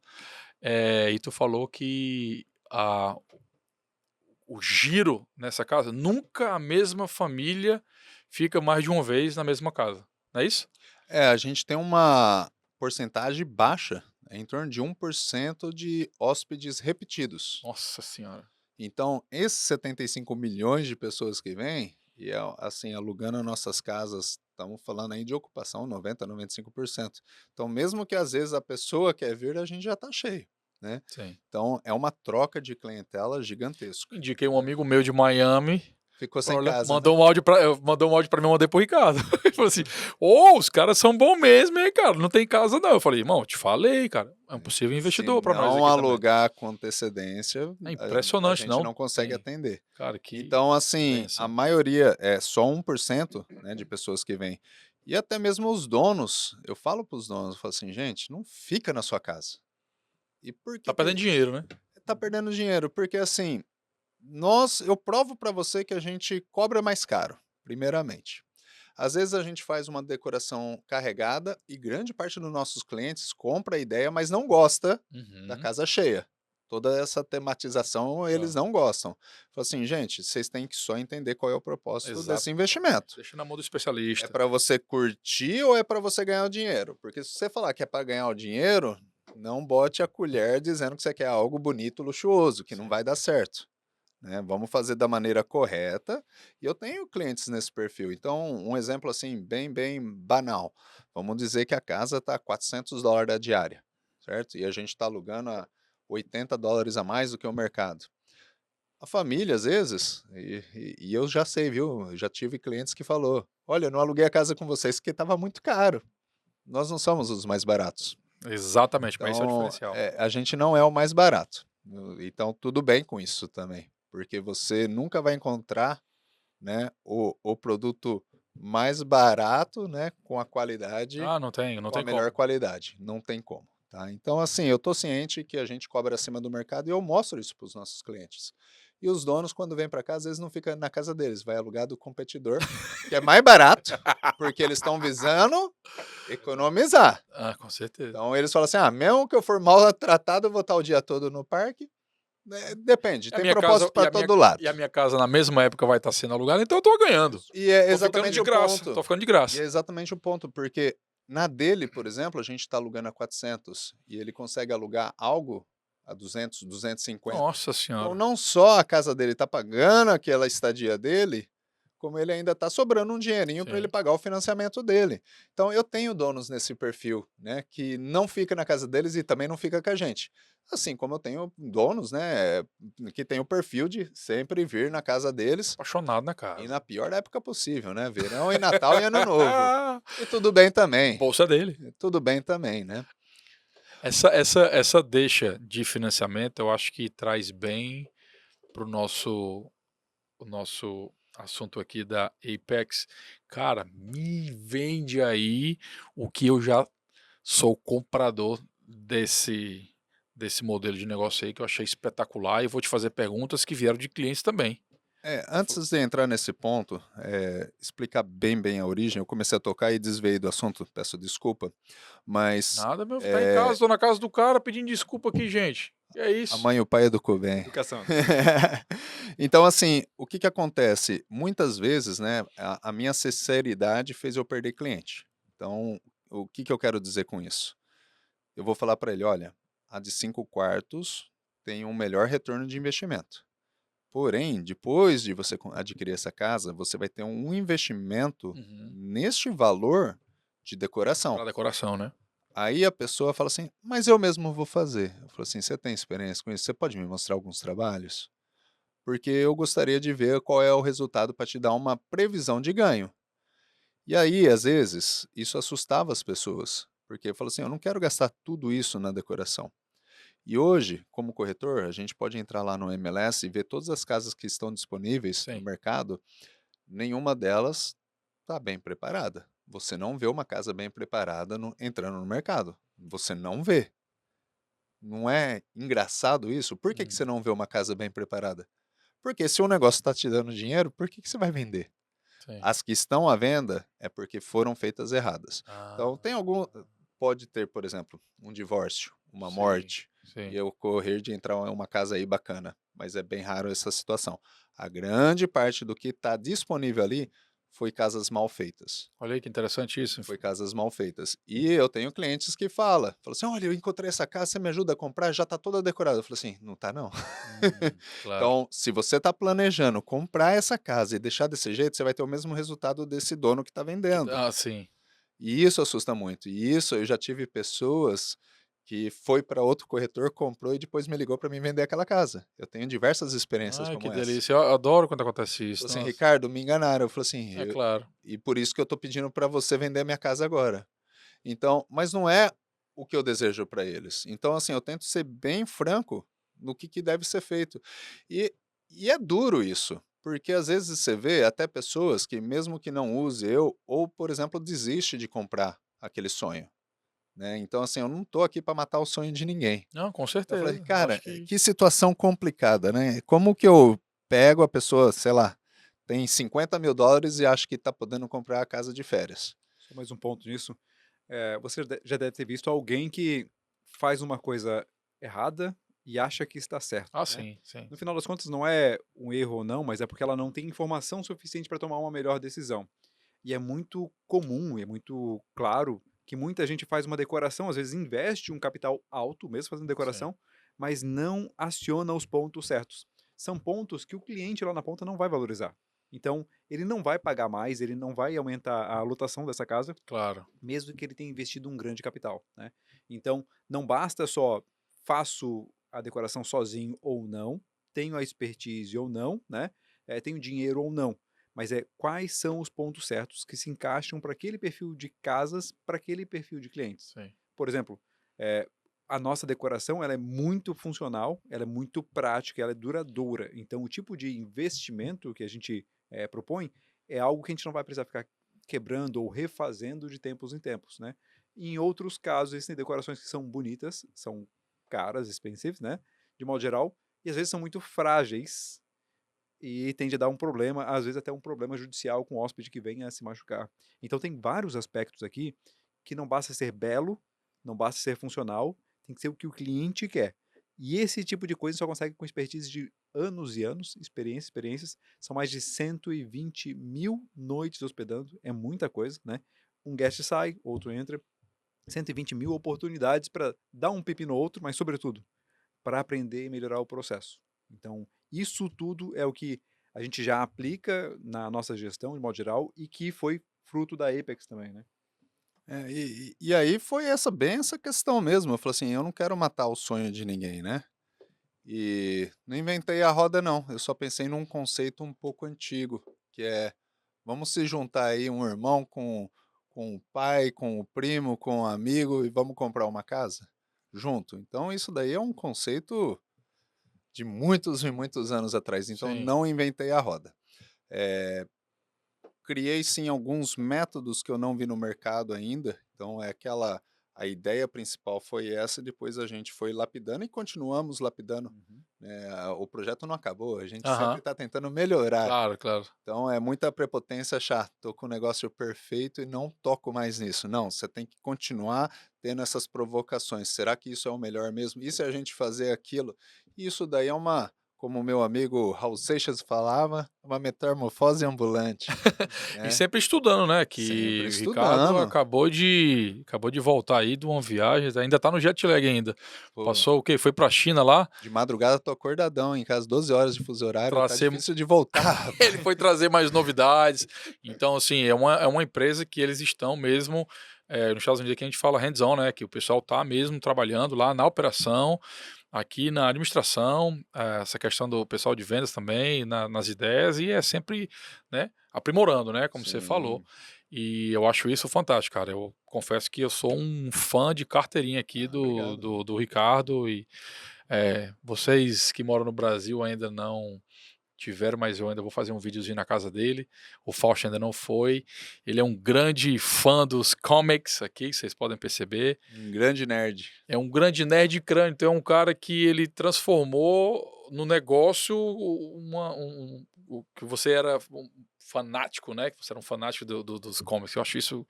E tu falou que o giro nessa casa, nunca a mesma família fica mais de uma vez na mesma casa. Não é isso? A gente tem uma porcentagem baixa, em torno de 1% de hóspedes repetidos. Nossa senhora. Então, esses 75 milhões de pessoas que vêm, e assim, alugando nossas casas, estamos falando aí de ocupação 90, 95%. Então, mesmo que às vezes a pessoa quer vir, a gente já está cheio, né? Sim. Então, é uma troca de clientela gigantesca. Indiquei um amigo meu de Miami. Ficou sem Olha, casa, mandou né? um áudio pra mim, eu mandei pro Ricardo. Ele falou assim: os caras são bons mesmo, hein, cara? Não tem casa, não. Eu falei, irmão, eu te falei, cara. É um possível investidor Se pra nós não aqui também. alugar com antecedência, É a impressionante, gente não? não consegue Tem. atender. Cara, que Então, assim, benção. a maioria é só 1%, né, de pessoas que vêm. E até mesmo os donos, eu falo para os donos, eu falo assim, gente, não fica na sua casa. E por que Tá perdendo dinheiro, né? tá perdendo dinheiro? Porque assim, eu provo para você que a gente cobra mais caro, primeiramente. Às vezes a gente faz uma decoração carregada e grande parte dos nossos clientes compra a ideia, mas não gosta da Uhum. casa cheia. Toda essa tematização eles Tá. não gostam. Fala assim, gente, vocês têm que só entender qual é o propósito Exato. desse investimento. Deixa na mão do É especialista. para você curtir ou é para você ganhar o dinheiro? Porque se você falar que é para ganhar o dinheiro, não bote a colher dizendo que você quer algo bonito, luxuoso, que não Sim. vai dar certo, né? Vamos fazer da maneira correta. E eu tenho clientes nesse perfil. Então, um exemplo assim, bem banal. Vamos dizer que a casa está $400 da diária. certo? E a gente está alugando a $80 a mais do que o mercado. A família, às vezes, e eu já sei, viu? Eu já tive clientes que falou: olha, eu não aluguei a casa com vocês porque estava muito caro. Nós não somos os mais baratos. Exatamente, mas esse é o Então, diferencial. a gente não é o mais barato. Então, tudo bem com isso também, porque você nunca vai encontrar, né, o produto mais barato, né, com a qualidade, Ah, não com a tem melhor como. qualidade. Não tem como, tá? Então, assim, eu tô ciente que a gente cobra acima do mercado e eu mostro isso para os nossos clientes. E os donos, quando vêm para cá, às vezes não fica na casa deles, vai alugar do competidor, que é mais barato, porque eles estão visando economizar. Ah, com certeza. Então eles falam assim: ah, mesmo que eu for mal tratado, eu vou estar o dia todo no parque. Depende, E a tem minha casa, propósito para todo lado. e a minha casa na mesma época vai estar sendo alugada, então eu tô ganhando. E é Tô ficando exatamente de o graça, ponto. tô ficando de E é graça. exatamente o ponto, porque na dele, por exemplo, a gente está alugando a 400 e ele consegue alugar algo a 200, 250. Nossa Então senhora. não só a casa dele está pagando aquela estadia dele, como ele ainda está sobrando um dinheirinho para ele Sim. pagar o financiamento dele. Então eu tenho donos nesse perfil, né, que não fica na casa deles e também não fica com a gente. Assim como eu tenho donos, né, que tem o perfil de sempre vir na casa deles Apaixonado na e casa. na pior época possível, né, verão e Natal e Ano Novo. E tudo bem também, Bolsa dele. tudo bem também, né. Essa deixa de financiamento, eu acho que traz bem para o nosso assunto aqui da Apex. Cara, me vende aí o que eu já sou comprador desse modelo de negócio aí que eu achei espetacular e vou te fazer perguntas que vieram de clientes também. Antes de entrar nesse ponto, explicar bem a origem, eu comecei a tocar e desviei do assunto, peço desculpa, mas, Nada, meu, tá em casa, eh, tô na casa do cara pedindo desculpa aqui, gente. E é a isso. mãe e o pai educou bem. Educação. Então, assim, o que que acontece? Muitas vezes, né, a minha sinceridade fez eu perder cliente. Então, o que que eu quero dizer com isso? Eu vou falar para ele: "Olha, a de 5 quartos tem um melhor retorno de investimento. Porém, depois de você adquirir essa casa, você vai ter um investimento Uhum. neste valor de decoração." Pra decoração, né? Aí a pessoa fala assim: "Mas eu mesmo vou fazer." Eu falo assim: "Você tem experiência com isso? Você pode me mostrar alguns trabalhos? Porque eu gostaria de ver qual é o resultado para te dar uma previsão de ganho." E aí, às vezes, isso assustava as pessoas, porque eu falo assim: "Eu não quero gastar tudo isso na decoração." E hoje, como corretor, a gente pode entrar lá no MLS e ver todas as casas que estão disponíveis no Sim. mercado, nenhuma delas está bem preparada. Você não vê uma casa bem preparada entrando no mercado. Você não vê. Não é engraçado isso? Por que que você Uhum. não vê uma casa bem preparada? Porque se um negócio está te dando dinheiro, por que que você vai vender? Sim. As que estão à venda é porque foram feitas erradas. Ah, Então, tem algum. Pode ter, por exemplo, um divórcio, uma sim, morte, e sim. eu correr de entrar em uma casa aí bacana, mas é bem raro essa situação. A grande parte do que está disponível ali foi casas mal feitas. Olha aí que interessante isso. Foi casas mal feitas. E eu tenho clientes que falam assim: olha, eu encontrei essa casa, você me ajuda a comprar? Já está toda decorada. Eu falo assim: não está não. Claro. Então, se você está planejando comprar essa casa e deixar desse jeito, você vai ter o mesmo resultado desse dono que está vendendo. Ah, sim. E isso assusta muito. E isso eu já tive pessoas que foi para outro corretor, comprou e depois me ligou para mim vender aquela casa. Eu tenho diversas experiências Ai, que como essa. delícia. Eu adoro quando acontece isso. Falou assim: Nossa. Ricardo, me enganaram. Eu falei assim: É claro. e por isso que eu estou pedindo para você vender a minha casa agora. Então, mas não é o que eu desejo para eles. Então, assim, eu tento ser bem franco no que deve ser feito. E, e é duro isso, porque às vezes você vê até pessoas que, mesmo que não use eu, ou, por exemplo, desiste de comprar aquele sonho. Né? Então, assim, eu não estou aqui para matar o sonho de ninguém. Não, com Eu falei, certeza. Eu cara, acho que que situação complicada, né? Como que eu pego a pessoa, sei lá, tem $50.000 e acha que está podendo comprar a casa de férias? Só mais um ponto nisso. Você já deve ter visto alguém que faz uma coisa errada e acha que está certo, ah, né? sim, sim. No final das contas, não é um erro ou não, mas é porque ela não tem informação suficiente para tomar uma melhor decisão. E é muito comum, e é muito claro que muita gente faz uma decoração, às vezes investe um capital alto, mesmo fazendo Sim. decoração, mas não aciona os pontos certos. São pontos que o cliente lá na ponta não vai valorizar. Então, ele não vai pagar mais, ele não vai aumentar a lotação dessa casa, Claro. mesmo que ele tenha investido um grande capital, né. Então, não basta só faço a decoração sozinho ou não, tenho a expertise ou não, né? Tenho dinheiro ou não. Mas quais são os pontos certos que se encaixam para aquele perfil de casas, para aquele perfil de clientes. Sim. Por exemplo, a nossa decoração ela é muito funcional, ela é muito prática, ela é duradoura. Então, o tipo de investimento que a gente propõe é algo que a gente não vai precisar ficar quebrando ou refazendo de tempos em tempos, né? Em outros casos, existem decorações que são bonitas, são caras, expensive, né? De modo geral, e às vezes são muito frágeis e tende a dar um problema, às vezes até um problema judicial com o hóspede que venha a se machucar. Então tem vários aspectos aqui que não basta ser belo, não basta ser funcional, tem que ser o que o cliente quer. E esse tipo de coisa só consegue com expertise de anos e anos, experiências. São mais de 120 mil noites hospedando, é muita coisa, né? Um guest sai, outro entra, 120 mil oportunidades para dar um pipi no outro, mas sobretudo para aprender e melhorar o processo. Então, isso tudo é o que a gente já aplica na nossa gestão, de modo geral, e que foi fruto da Apex também, né? E aí foi bem essa questão mesmo. Eu falei assim, eu não quero matar o sonho de ninguém, né? E não inventei a roda não, eu só pensei num conceito um pouco antigo, que é, vamos se juntar aí um irmão com o pai, com o primo, com o amigo e vamos comprar uma casa junto. Então isso daí é um conceito de muitos e muitos anos atrás, então Sim. não inventei a roda. Criei sim alguns métodos que eu não vi no mercado ainda, então a ideia principal foi essa, depois a gente foi lapidando e continuamos lapidando, Uhum. né, o projeto não acabou, a gente sempre Aham. está tentando melhorar, Claro, claro. então é muita prepotência achar, tô com o negócio perfeito e não toco mais nisso, não, você tem que continuar tendo essas provocações, será que isso é o melhor mesmo? E se a gente fazer aquilo? Isso daí é como o meu amigo Raul Seixas falava, uma metamorfose ambulante, E né? sempre estudando, né, Sempre que o Ricardo estudando. acabou de voltar aí de uma viagem, ainda tá no jet lag ainda. Pô, Passou o quê? Foi pra China lá, de madrugada tô acordadão em casa, 12 horas de fuso horário, pra tá ser difícil de voltar, ele rapaz. foi trazer mais novidades. Então, assim, é uma empresa que eles estão mesmo, nos Estados Unidos aqui a gente fala hands-on, né, que o pessoal tá mesmo trabalhando lá na operação, aqui na administração, essa questão do pessoal de vendas também, nas ideias, e é sempre, né, aprimorando, né, como você falou. Sim. E eu acho isso fantástico, cara. Eu confesso que eu sou um fã de carteirinha aqui Ah, do, obrigado. do, do Ricardo, e vocês que moram no Brasil ainda não tiveram, mas eu ainda vou fazer um videozinho na casa dele. O Fausto ainda não foi. Ele é um grande fã dos comics aqui, vocês podem perceber. Um grande nerd. É um grande nerd crânio, então é um cara que ele transformou no negócio o que você era um fanático, né? Que você era um fanático dos comics. Eu acho isso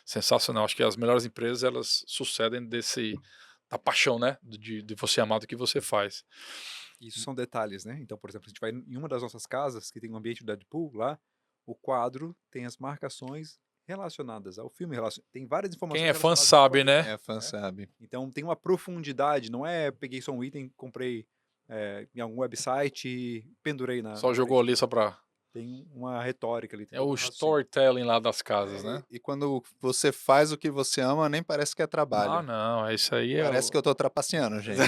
sensacional. Acho que as melhores empresas elas sucedem da paixão, né? De você amar do que você faz. Isso são detalhes, né? Então, por exemplo, a gente vai em uma das nossas casas, que tem um ambiente do Deadpool lá, o quadro tem as marcações relacionadas ao filme, tem várias Quem informações é fã relacionadas ao sabe, quadrinho, né? Quem é fã né? sabe. Então tem uma profundidade, não é peguei só um item, comprei em algum website e pendurei na Só jogou parede. ali só pra. Tem uma retórica ali, tem É todo o um raciocínio. storytelling lá das casas, É, né? e quando você faz o que você ama, nem parece que é Ah, trabalho. não, isso aí é Parece que o. eu tô trapaceando, gente.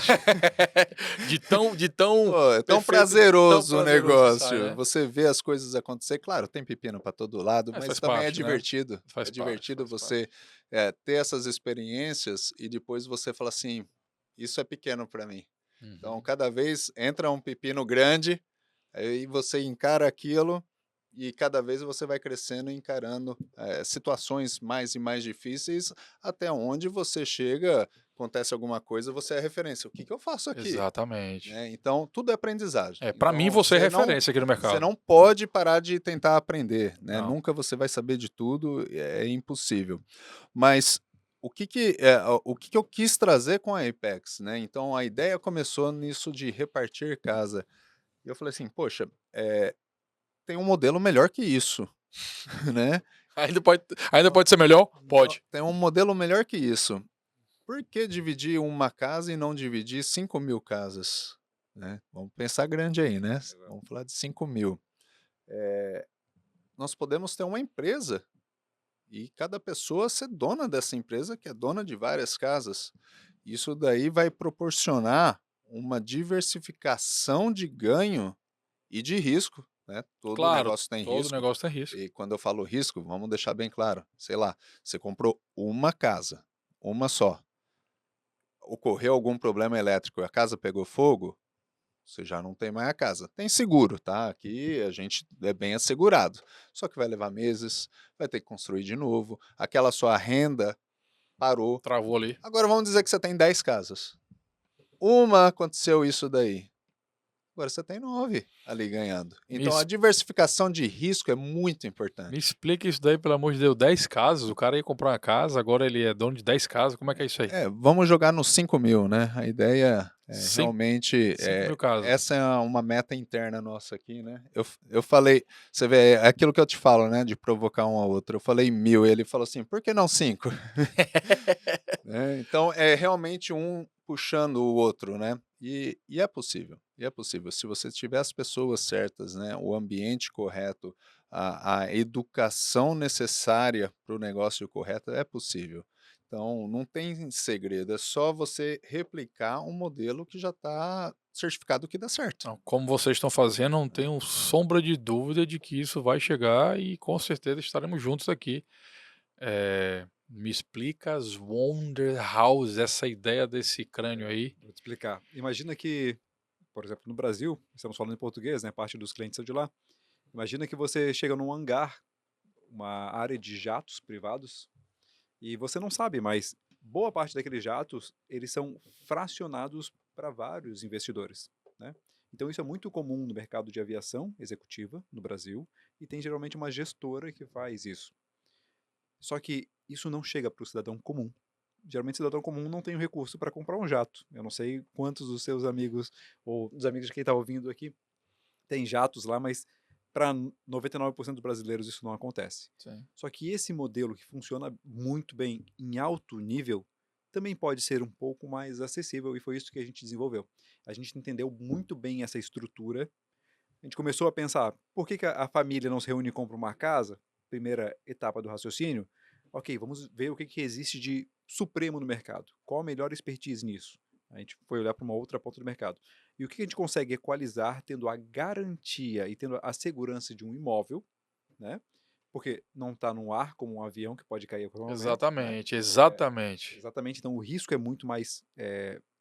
de tão Pô, é tão perfeito, tão prazeroso o prazeroso que sai, negócio. né? Você vê as coisas acontecer. Claro, tem pepino para todo lado, Mas mas faz também é parte, né? divertido. É Faz parte, divertido faz você parte. ter essas experiências e depois você fala assim: isso é pequeno para mim. Então, Uhum. cada vez entra um pepino grande, aí você encara aquilo e cada vez você vai crescendo e encarando situações mais e mais difíceis, até onde você chega, acontece alguma coisa, você é referência. O que eu faço aqui? Exatamente. Né? Então, tudo é aprendizagem. Para mim Então, você é referência aqui no você mercado. não pode parar de tentar aprender, né? Não. Nunca você vai saber de tudo, é impossível. Mas o que que eu quis trazer com a Apex, né? Então, a ideia começou nisso de repartir casa. E eu falei assim, poxa, tem um modelo melhor que isso, né? Ainda pode ser melhor? Pode. Tem um modelo melhor que isso. Por que dividir uma casa e não dividir 5.000 casas? Né? Vamos pensar grande aí, né? Exato. Vamos falar de 5.000. Nós podemos ter uma empresa e cada pessoa ser dona dessa empresa que é dona de várias casas. Isso daí vai proporcionar uma diversificação de ganho e de risco, né? Todo Claro, negócio tem todo risco. negócio tem risco. E quando eu falo risco, vamos deixar bem claro. Sei lá, você comprou uma casa, uma só. Ocorreu algum problema elétrico e a casa pegou fogo, você já não tem mais a casa. Tem seguro, tá? Aqui a gente é bem assegurado. Só que vai levar meses, vai ter que construir de novo. Aquela sua renda parou. Travou ali. Agora vamos dizer que você tem 10 casas. Uma aconteceu isso daí. Agora você tem 9 ali ganhando. Me, Então a es- diversificação de risco é muito me importante. explica isso daí, pelo amor de Deus. 10 casas, o cara ia comprar uma casa, agora ele é dono de 10 casas. Como é que é isso aí? Vamos jogar nos 5.000, né? A ideia é 5 realmente, mil casas. essa é uma meta interna nossa aqui, né? Eu falei, você vê, é aquilo que eu te falo, né? De provocar um ao outro. Eu falei 1.000, ele falou assim, por que não 5? Né? Então é realmente um puxando o outro, né? E é possível, e é possível. Se você tiver as pessoas certas, né? O ambiente correto, a educação necessária para o negócio correto, é possível. Então não tem segredo, é só você replicar um modelo que já está certificado que dá certo. Não, como vocês estão fazendo, não Né? tenho sombra de dúvida de que isso vai chegar e com certeza estaremos juntos aqui. Me explica as Wonder House, essa ideia desse crânio aí. Vou te explicar. Imagina que, por exemplo, no Brasil, estamos falando em português, né? Parte dos clientes são de lá. Imagina que você chega num hangar, uma área de jatos privados, e você não sabe, mas boa parte daqueles jatos, eles são fracionados para vários investidores, né? Então isso é muito comum no mercado de aviação executiva no Brasil, e tem geralmente uma gestora que faz isso. Só que isso não chega para o cidadão comum. Geralmente o cidadão comum não tem o recurso para comprar um jato. Eu não sei quantos dos seus amigos, ou dos amigos de quem está ouvindo aqui, tem jatos lá, mas para 99% dos brasileiros isso não acontece. Sim. Só que esse modelo que funciona muito bem em alto nível também pode ser um pouco mais acessível e foi isso que a gente desenvolveu. A gente entendeu muito bem essa estrutura. A gente começou a pensar, por que a família não se reúne e compra uma casa? Primeira etapa do raciocínio. Ok, vamos ver o que existe de supremo no mercado. Qual a melhor expertise nisso? A gente foi olhar para uma outra ponta do mercado. E o que a gente consegue equalizar tendo a garantia e tendo a segurança de um imóvel, né? Porque não está no ar como um avião que pode cair a qualquer momento, né? Exatamente, exatamente. Exatamente, então o risco é muito mais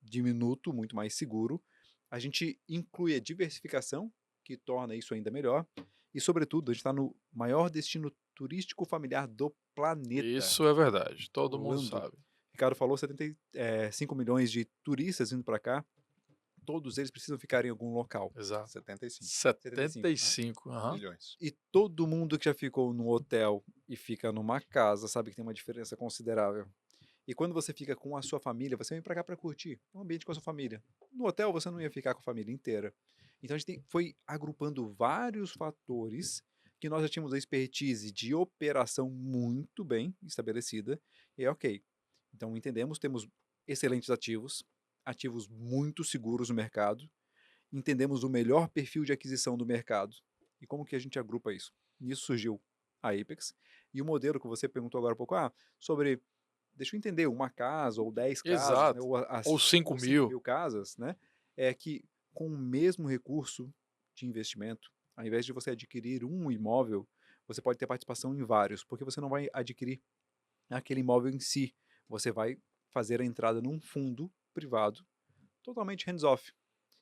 diminuto, muito mais seguro. A gente inclui a diversificação, que torna isso ainda melhor. E, sobretudo, a gente está no maior destino turístico familiar do planeta, Isso é verdade, todo mundo Orlando. sabe. Ricardo falou, 75 milhões de turistas vindo para cá, todos eles precisam ficar em algum local. Exato. 75 75, né? 75, aham. milhões. E todo mundo que já ficou num hotel e fica numa casa sabe que tem uma diferença considerável. E quando você fica com a sua família, você vem para cá para curtir um ambiente com a sua família. No hotel você não ia ficar com a família inteira. Então a gente foi agrupando vários fatores que nós já tínhamos a expertise de operação muito bem estabelecida. E ok. Então entendemos, temos excelentes ativos, ativos muito seguros no mercado, entendemos o melhor perfil de aquisição do mercado. E como que a gente agrupa isso? Nisso surgiu a Apex. E o modelo que você perguntou agora há pouco, sobre deixa eu entender, uma casa ou 10 casas, né, Exato. Ou 5 ou 5 mil. mil casas, né, é que com o mesmo recurso de investimento, ao invés de você adquirir um imóvel, você pode ter participação em vários, porque você não vai adquirir aquele imóvel em si, você vai fazer a entrada num fundo privado totalmente hands-off.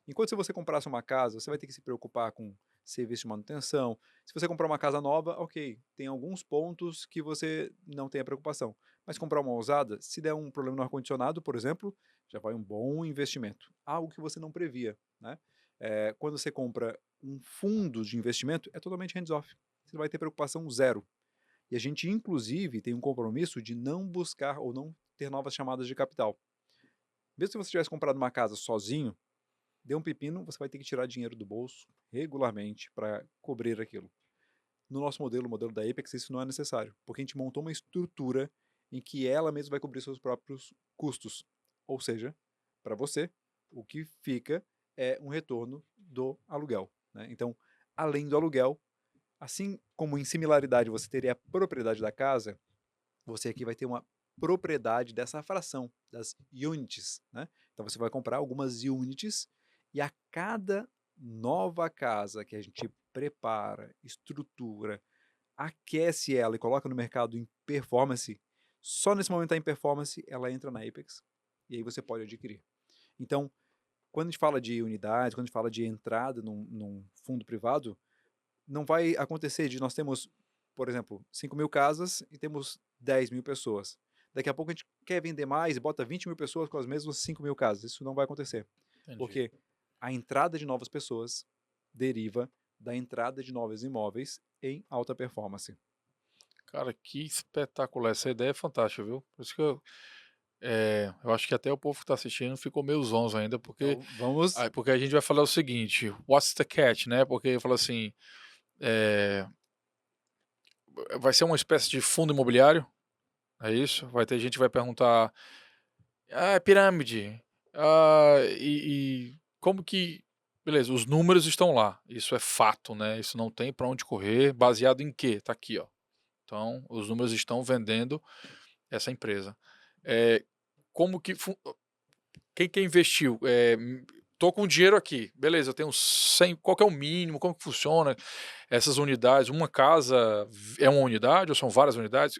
Enquanto se você comprasse uma casa, você vai ter que se preocupar com serviço de manutenção. Se você comprar uma casa nova, ok, tem alguns pontos que você não tem a preocupação. Mas comprar uma usada, se der um problema no ar-condicionado, por exemplo, já vai um bom investimento. Algo que você não previa, né? Quando você compra um fundo de investimento, é totalmente hands-off. Você vai ter preocupação zero. E a gente, inclusive, tem um compromisso de não buscar ou não ter novas chamadas de capital. Mesmo se você tivesse comprado uma casa sozinho, deu um pepino, você vai ter que tirar dinheiro do bolso regularmente para cobrir aquilo. No nosso modelo, o modelo da Apex, isso não é necessário, porque a gente montou uma estrutura em que ela mesma vai cobrir seus próprios custos. Ou seja, para você, o que fica é um retorno do aluguel, né? Então, além do aluguel, assim como em similaridade você teria a propriedade da casa, você aqui vai ter uma propriedade dessa fração, das units, né? Então você vai comprar algumas units e a cada nova casa que a gente prepara, estrutura, aquece ela e coloca no mercado em performance, só nesse momento está em performance, ela entra na Apex e aí você pode adquirir. Então, quando a gente fala de unidades, quando a gente fala de entrada num fundo privado, não vai acontecer de nós temos, por exemplo, 5.000 casas e temos 10.000 pessoas. Daqui a pouco a gente quer vender mais e bota 20.000 pessoas com as mesmas 5.000 casas. Isso não vai acontecer. Entendi. Porque a entrada de novas pessoas deriva da entrada de novos imóveis em alta performance. Cara, que espetacular. Essa ideia é fantástica, viu? Por isso que eu acho que até o povo que tá assistindo ficou meio zonzo ainda, porque, Então, vamos. porque a gente vai falar o seguinte, what's the catch, né? Porque eu falo assim, é, vai ser uma espécie de fundo imobiliário, é isso? Vai ter gente que vai perguntar, é pirâmide, e como que... Beleza, os números estão lá, isso é fato, né? Isso não tem para onde correr, baseado em quê? Tá aqui, ó. Então, os números estão vendendo essa empresa. Eh, como que quem investiu? Tô com dinheiro aqui, beleza, eu tenho 100, qual que é o mínimo, como que funciona essas unidades? Uma casa é uma unidade ou são várias unidades?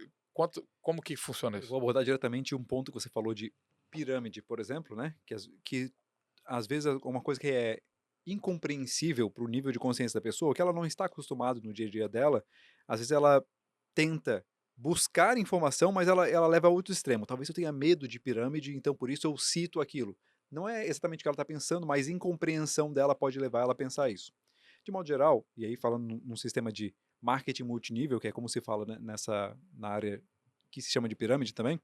Como que funciona Eu isso? vou abordar diretamente um ponto que você falou de pirâmide, por exemplo, né? Que às vezes é uma coisa que é incompreensível para o nível de consciência da pessoa, que ela não está acostumada no dia a dia dela, às vezes ela tenta buscar informação, mas ela leva a outro extremo. Talvez eu tenha medo de pirâmide, então por isso eu cito aquilo. Não é exatamente o que ela está pensando, mas incompreensão dela pode levar ela a pensar isso. De modo geral, e aí falando num sistema de marketing multinível, que é como se fala né, na área que se chama de pirâmide também,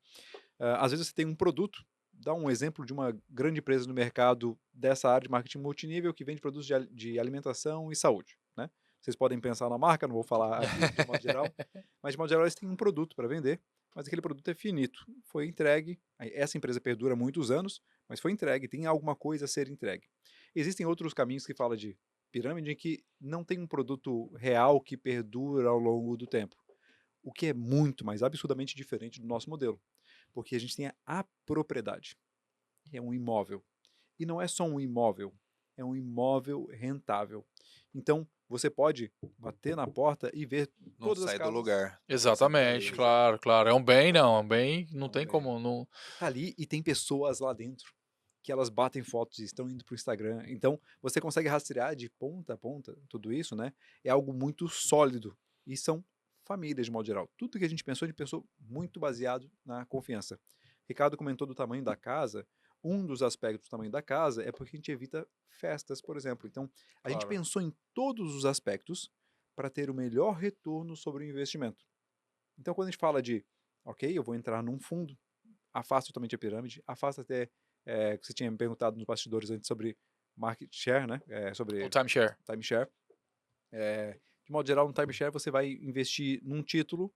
às vezes você tem um produto, dá um exemplo de uma grande empresa no mercado dessa área de marketing multinível que vende produtos de alimentação e saúde, né? Vocês podem pensar na marca, não vou falar aqui de modo geral, mas de modo geral eles têm um produto para vender, mas aquele produto é finito, foi entregue, essa empresa perdura muitos anos, mas foi entregue, tem alguma coisa a ser entregue. Existem outros caminhos que fala de pirâmide em que não tem um produto real que perdura ao longo do tempo, o que é muito, mas absurdamente diferente do nosso modelo, porque a gente tem a propriedade, que é um imóvel. E não é só um imóvel, é um imóvel rentável. Então, você pode bater na porta e ver Não todas as sai do casas. lugar. Essa que é a Exatamente, lei. claro, claro. É um bem, não, é um bem, não É um tem bem. como, não... Tá ali e tem pessoas lá dentro que elas batem fotos e estão indo para o Instagram. Então, você consegue rastrear de ponta a ponta tudo isso, né? É algo muito sólido. E são famílias, de modo geral. Tudo que a gente pensou muito baseado na confiança. Ricardo comentou do tamanho da casa. Um dos aspectos do tamanho da casa é porque a gente evita festas, por exemplo. Então, a gente Claro. pensou em todos os aspectos para ter o melhor retorno sobre o investimento. Então, quando a gente fala de, ok, eu vou entrar num fundo, afasta totalmente a pirâmide, afasta até, que você tinha me perguntado nos bastidores antes sobre market share, né? O Sobre timeshare. timeshare. De modo geral, no timeshare você vai investir num título,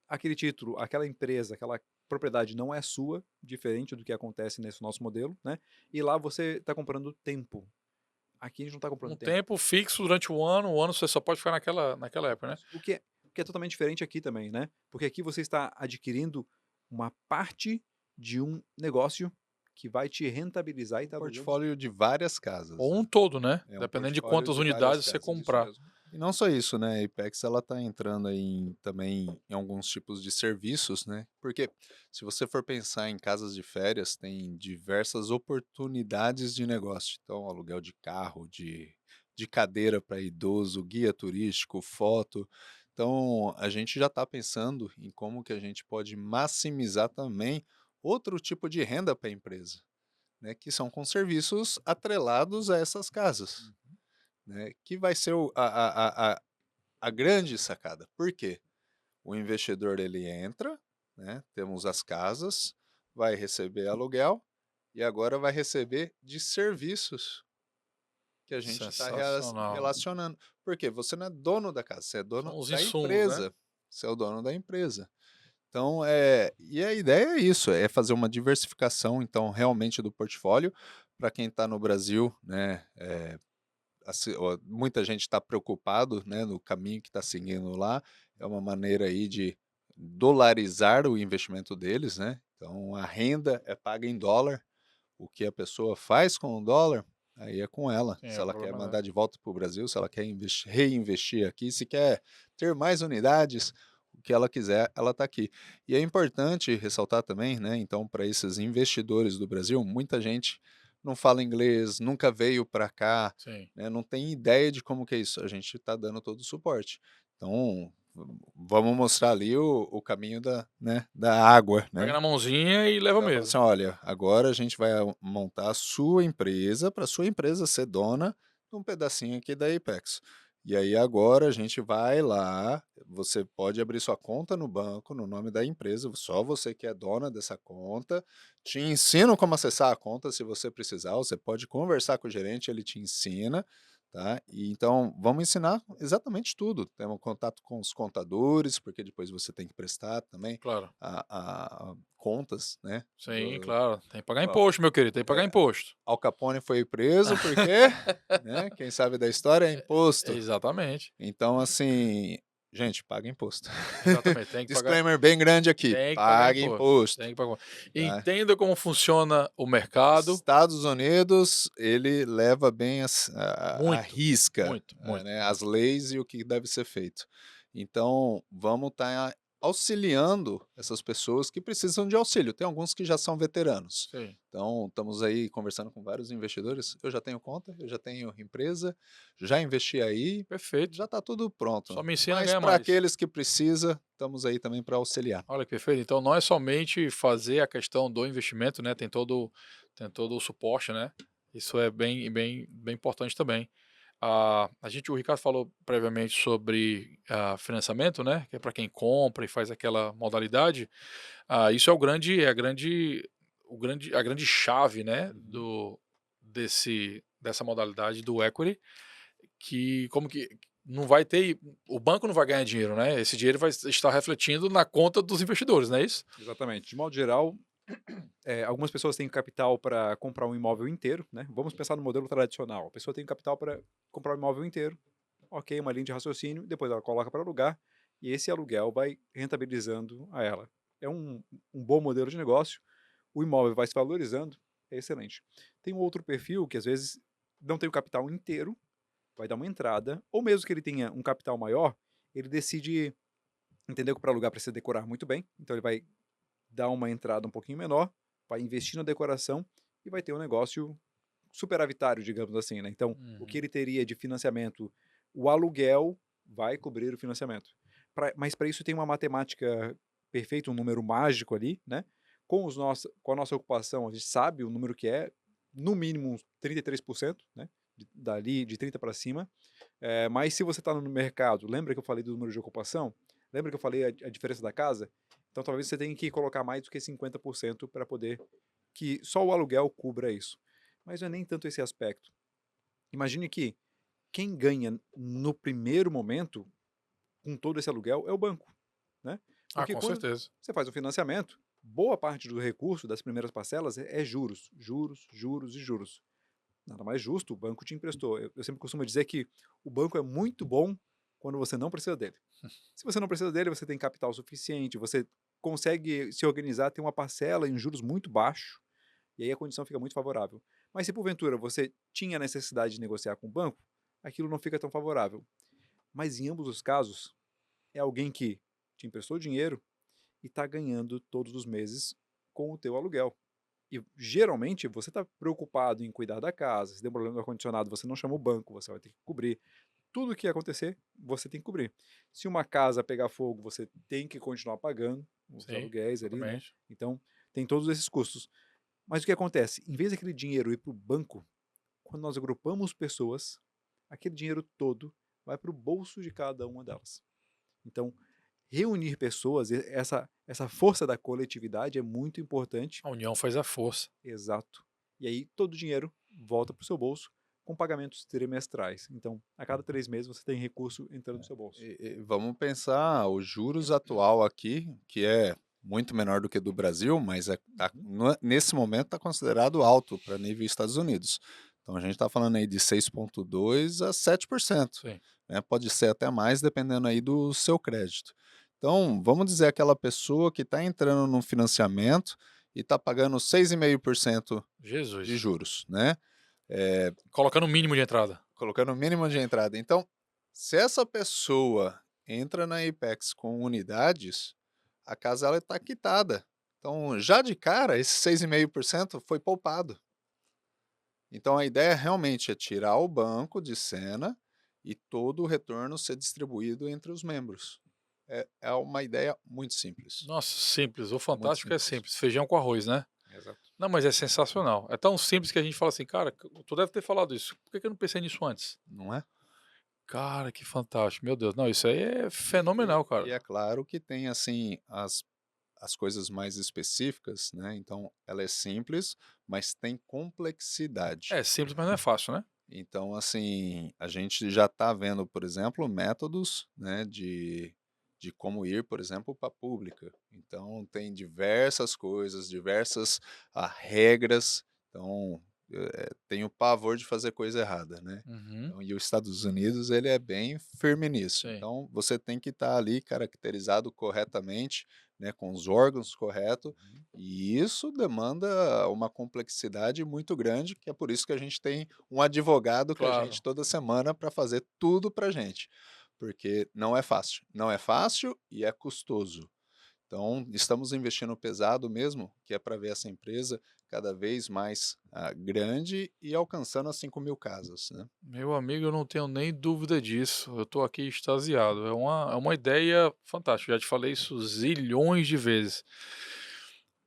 aquele título, aquela empresa, aquela propriedade não é sua, diferente do que acontece nesse nosso modelo, né? E lá você está comprando tempo. Aqui a gente não está Um comprando tempo. tempo fixo durante o ano você só pode ficar naquela época, né? Isso. O que é totalmente diferente aqui também, né? Porque aqui você está adquirindo uma parte de um negócio que vai te rentabilizar e Um está alugando portfólio de várias casas, Ou um né? todo, né? É um Dependendo de portfólio quantas de várias unidades você casas. isso comprar. mesmo. E não só isso, né? A Apex ela está entrando aí também em alguns tipos de serviços, né? Porque se você for pensar em casas de férias, tem diversas oportunidades de negócio. Então, aluguel de carro, de cadeira para idoso, guia turístico, foto. Então, a gente já está pensando em como que a gente pode maximizar também outro tipo de renda para a empresa, né? Que são com serviços atrelados a essas casas, Uhum. né? Que vai ser a grande sacada. Por quê? O investidor ele entra, né? Temos as casas, vai receber aluguel e agora vai receber de serviços que a gente está Sensacional. relacionando. Por quê? Você não é dono da casa, você é dono São os da insumos, né? empresa. Você é o dono da empresa. Então, e a ideia é isso, é fazer uma diversificação, então, realmente do portfólio para quem está no Brasil, né? Muita gente está preocupado, né, no caminho que está seguindo lá. É uma maneira aí de dolarizar o investimento deles, né? Então a renda é paga em dólar, o que a pessoa faz com o dólar, aí é com ela. Sim, Se o ela quer problema é mandar dela. de volta para o Brasil, se ela quer reinvestir aqui, se quer ter mais unidades, o que ela quiser, ela está aqui. E é importante ressaltar também, né? Então, para esses investidores do Brasil, muita gente não fala inglês, nunca veio para cá, Sim. né? Não tem ideia de como que é isso. A gente está dando todo o suporte. Então, vamos mostrar ali o caminho né, da água, Pega né? na mãozinha e leva Ela fala mesmo. assim: olha, agora a gente vai montar a sua empresa para a sua empresa ser dona de um pedacinho aqui da Apex. E aí agora a gente vai lá, você pode abrir sua conta no banco, no nome da empresa, só você que é dona dessa conta. Te ensino como acessar a conta se você precisar, você pode conversar com o gerente, ele te ensina, tá? E então vamos ensinar exatamente tudo. Temos contato com os contadores, porque depois você tem que prestar também Claro. a contas, né? Sim, claro. Tem que pagar Ó, imposto, meu querido. Tem que pagar é, imposto. Al Capone foi preso porque, né? Quem sabe da história é imposto. Exatamente. Então, assim, gente, paga imposto. Exatamente. Tem que pagar. Disclaimer bem grande aqui: Tem que pagar paga imposto. imposto. Tem que pagar. Tá? Entenda como funciona o mercado. Estados Unidos, ele leva bem a Muito, risca, muito, muito, né, as muito. leis e o que deve ser feito. Então, vamos estar auxiliando essas pessoas que precisam de auxílio. Tem alguns que já são veteranos. Sim. Então, estamos aí conversando com vários investidores. Eu já tenho conta, eu já tenho empresa, já investi aí, Perfeito. já está tudo Só pronto. me ensina a Mas ganhar para mais. aqueles que precisam, estamos aí também para auxiliar. Olha que perfeito. Então não é somente fazer a questão do investimento, né? Tem todo o suporte, né? Isso é bem importante também. O Ricardo falou previamente sobre financiamento, né? Que é para quem compra e faz aquela modalidade. Isso é a grande chave, né? Uhum. Dessa modalidade do equity, que como que não vai ter, o banco não vai ganhar dinheiro, né? Esse dinheiro vai estar refletindo na conta dos investidores, não é isso? Exatamente. De modo geral, algumas pessoas têm capital para comprar um imóvel inteiro, né? Vamos pensar no modelo tradicional. A pessoa tem capital para comprar um imóvel inteiro, ok, uma linha de raciocínio, depois ela coloca para alugar e esse aluguel vai rentabilizando a ela. É um bom modelo de negócio, o imóvel vai se valorizando, é excelente. Tem um outro perfil que às vezes não tem o capital inteiro, vai dar uma entrada, ou mesmo que ele tenha um capital maior, ele decide entender que para alugar precisa decorar muito bem, então ele vai dar uma entrada um pouquinho menor, vai investir na decoração e vai ter um negócio superavitário, digamos assim, né? Então, o que Uhum. ele teria de financiamento, o aluguel vai cobrir o financiamento. Mas para isso tem uma matemática perfeita, um número mágico ali, né? Com a nossa ocupação, a gente sabe o número que é, no mínimo uns 33%, né? Dali de 30 para cima. Mas se você está no mercado, lembra que eu falei do número de ocupação? Lembra que eu falei a diferença da casa? Então talvez você tenha que colocar mais do que 50% para poder que só o aluguel cubra isso. Mas não é nem tanto esse aspecto. Imagine que quem ganha no primeiro momento com todo esse aluguel é o banco, né? Porque Com quando certeza. você faz o financiamento, boa parte do recurso das primeiras parcelas é juros, juros, juros e juros. Nada mais justo, o banco te emprestou. Eu sempre costumo dizer que o banco é muito bom quando você não precisa dele. Se você não precisa dele, você tem capital suficiente, você consegue se organizar, ter uma parcela em juros muito baixo, e aí a condição fica muito favorável. Mas se porventura você tinha necessidade de negociar com o banco, aquilo não fica tão favorável. Mas em ambos os casos, é alguém que te emprestou dinheiro e está ganhando todos os meses com o teu aluguel. E geralmente você está preocupado em cuidar da casa, se der um problema no ar-condicionado, você não chama o banco, você vai ter que cobrir. Tudo que acontecer, você tem que cobrir. Se uma casa pegar fogo, você tem que continuar pagando os Sim, aluguéis ali, né? exatamente. Então, tem todos esses custos. Mas o que acontece? Em vez daquele dinheiro ir para o banco, quando nós agrupamos pessoas, aquele dinheiro todo vai para o bolso de cada uma delas. Então, reunir pessoas, essa força da coletividade é muito importante. A união faz a força. Exato. E aí todo o dinheiro volta para o seu bolso com pagamentos trimestrais. Então, a cada 3 meses você tem recurso entrando no seu bolso. E vamos pensar os juros atual aqui, que é muito menor do que do Brasil, mas Uhum. nesse momento está considerado alto para nível Estados Unidos. Então a gente está falando aí de 6,2 a 7%, Sim. né? Pode ser até mais dependendo aí do seu crédito. Então, vamos dizer aquela pessoa que está entrando num financiamento e está pagando 6,5% de Jesus. juros, né? Colocando o mínimo de entrada. Colocando o mínimo de entrada. Então, se essa pessoa entra na Apex com unidades, a casa ela está quitada. Então, já de cara, esse 6,5% foi poupado. Então, a ideia realmente é tirar o banco de cena e todo o retorno ser distribuído entre os membros. É uma ideia muito simples. Nossa, simples. O Muito fantástico é simples. simples. Feijão com arroz, né? Exato. Não, mas é sensacional. É tão simples que a gente fala assim, cara, tu deve ter falado isso. Por que que eu não pensei nisso antes? Não é? Cara, que fantástico. Meu Deus. Não, isso aí é E, fenomenal, e cara. é claro que tem assim as coisas mais específicas, né? Então, ela é simples, mas tem complexidade. É simples, mas não é fácil, né? Então, assim, a gente já está vendo, por exemplo, métodos, né, de como ir, por exemplo, para a pública. Então, tem diversas coisas, diversas regras. Então, tenho pavor de fazer coisa errada, né? Uhum. Então, e os Estados Unidos, ele é bem firme nisso. Sim. Então, você tem que estar ali caracterizado corretamente, né, com os órgãos corretos, e isso demanda uma complexidade muito grande, que é por isso que a gente tem um advogado com a gente Claro. toda semana para fazer tudo para a gente, porque não é fácil. Não é fácil e é custoso. Então, estamos investindo pesado mesmo, que é para ver essa empresa cada vez mais grande e alcançando as 5.000 casas, né? Meu amigo, eu não tenho nem dúvida disso. Eu tô aqui extasiado. É uma ideia fantástica. Já te falei isso zilhões de vezes.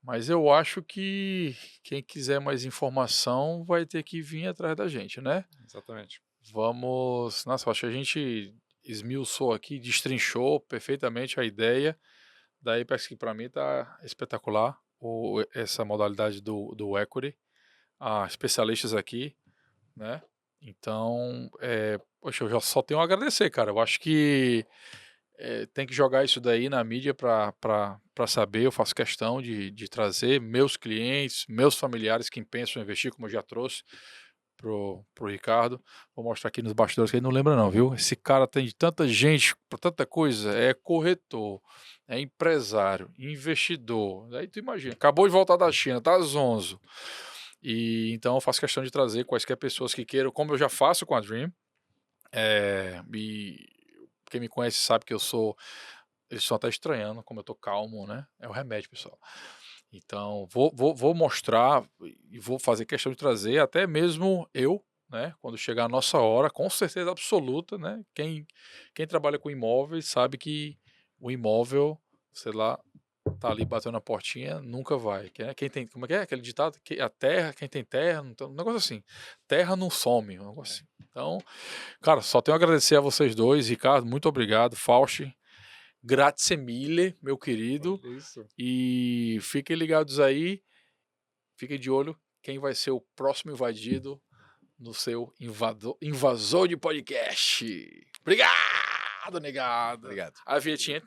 Mas eu acho que quem quiser mais informação vai ter que vir atrás da gente, né? Exatamente. Vamos. Nossa, eu acho que a gente esmiuçou aqui, destrinchou perfeitamente a ideia da Apex, que para mim tá espetacular. Essa modalidade do equity. Especialistas aqui, né? Então, poxa, eu já só tenho a agradecer, cara. Eu acho que tem que jogar isso daí na mídia para saber. Eu faço questão de trazer meus clientes, meus familiares que pensam em investir, como eu já trouxe pro Ricardo. Vou mostrar aqui nos bastidores que ele não lembra não, viu? Esse cara tem tanta gente, por tanta coisa, é corretor, é empresário, investidor. Aí tu imagina, acabou de voltar da China, tá zonzo. E então eu faço questão de trazer quaisquer pessoas que queiram, como eu já faço com a Dream. E quem me conhece sabe que eu sou. Eles estão até estranhando como eu tô calmo, né? É o remédio, pessoal. Então, vou mostrar e vou fazer questão de trazer até mesmo eu, né? Quando chegar a nossa hora, com certeza absoluta, né? Quem trabalha com imóveis sabe que o imóvel, sei lá, tá ali batendo na portinha, nunca vai. Quem tem, como é que é aquele ditado? Que a terra, quem tem terra, um negócio assim. Terra não some, um negócio assim. Então, cara, só tenho a agradecer a vocês dois, Ricardo, muito obrigado, Fausti, grazie mille, meu querido, Olha isso. e fiquem ligados aí, fiquem de olho quem vai ser o próximo invadido no seu invasor de podcast. Obrigado, negado. Obrigado. A vietinha.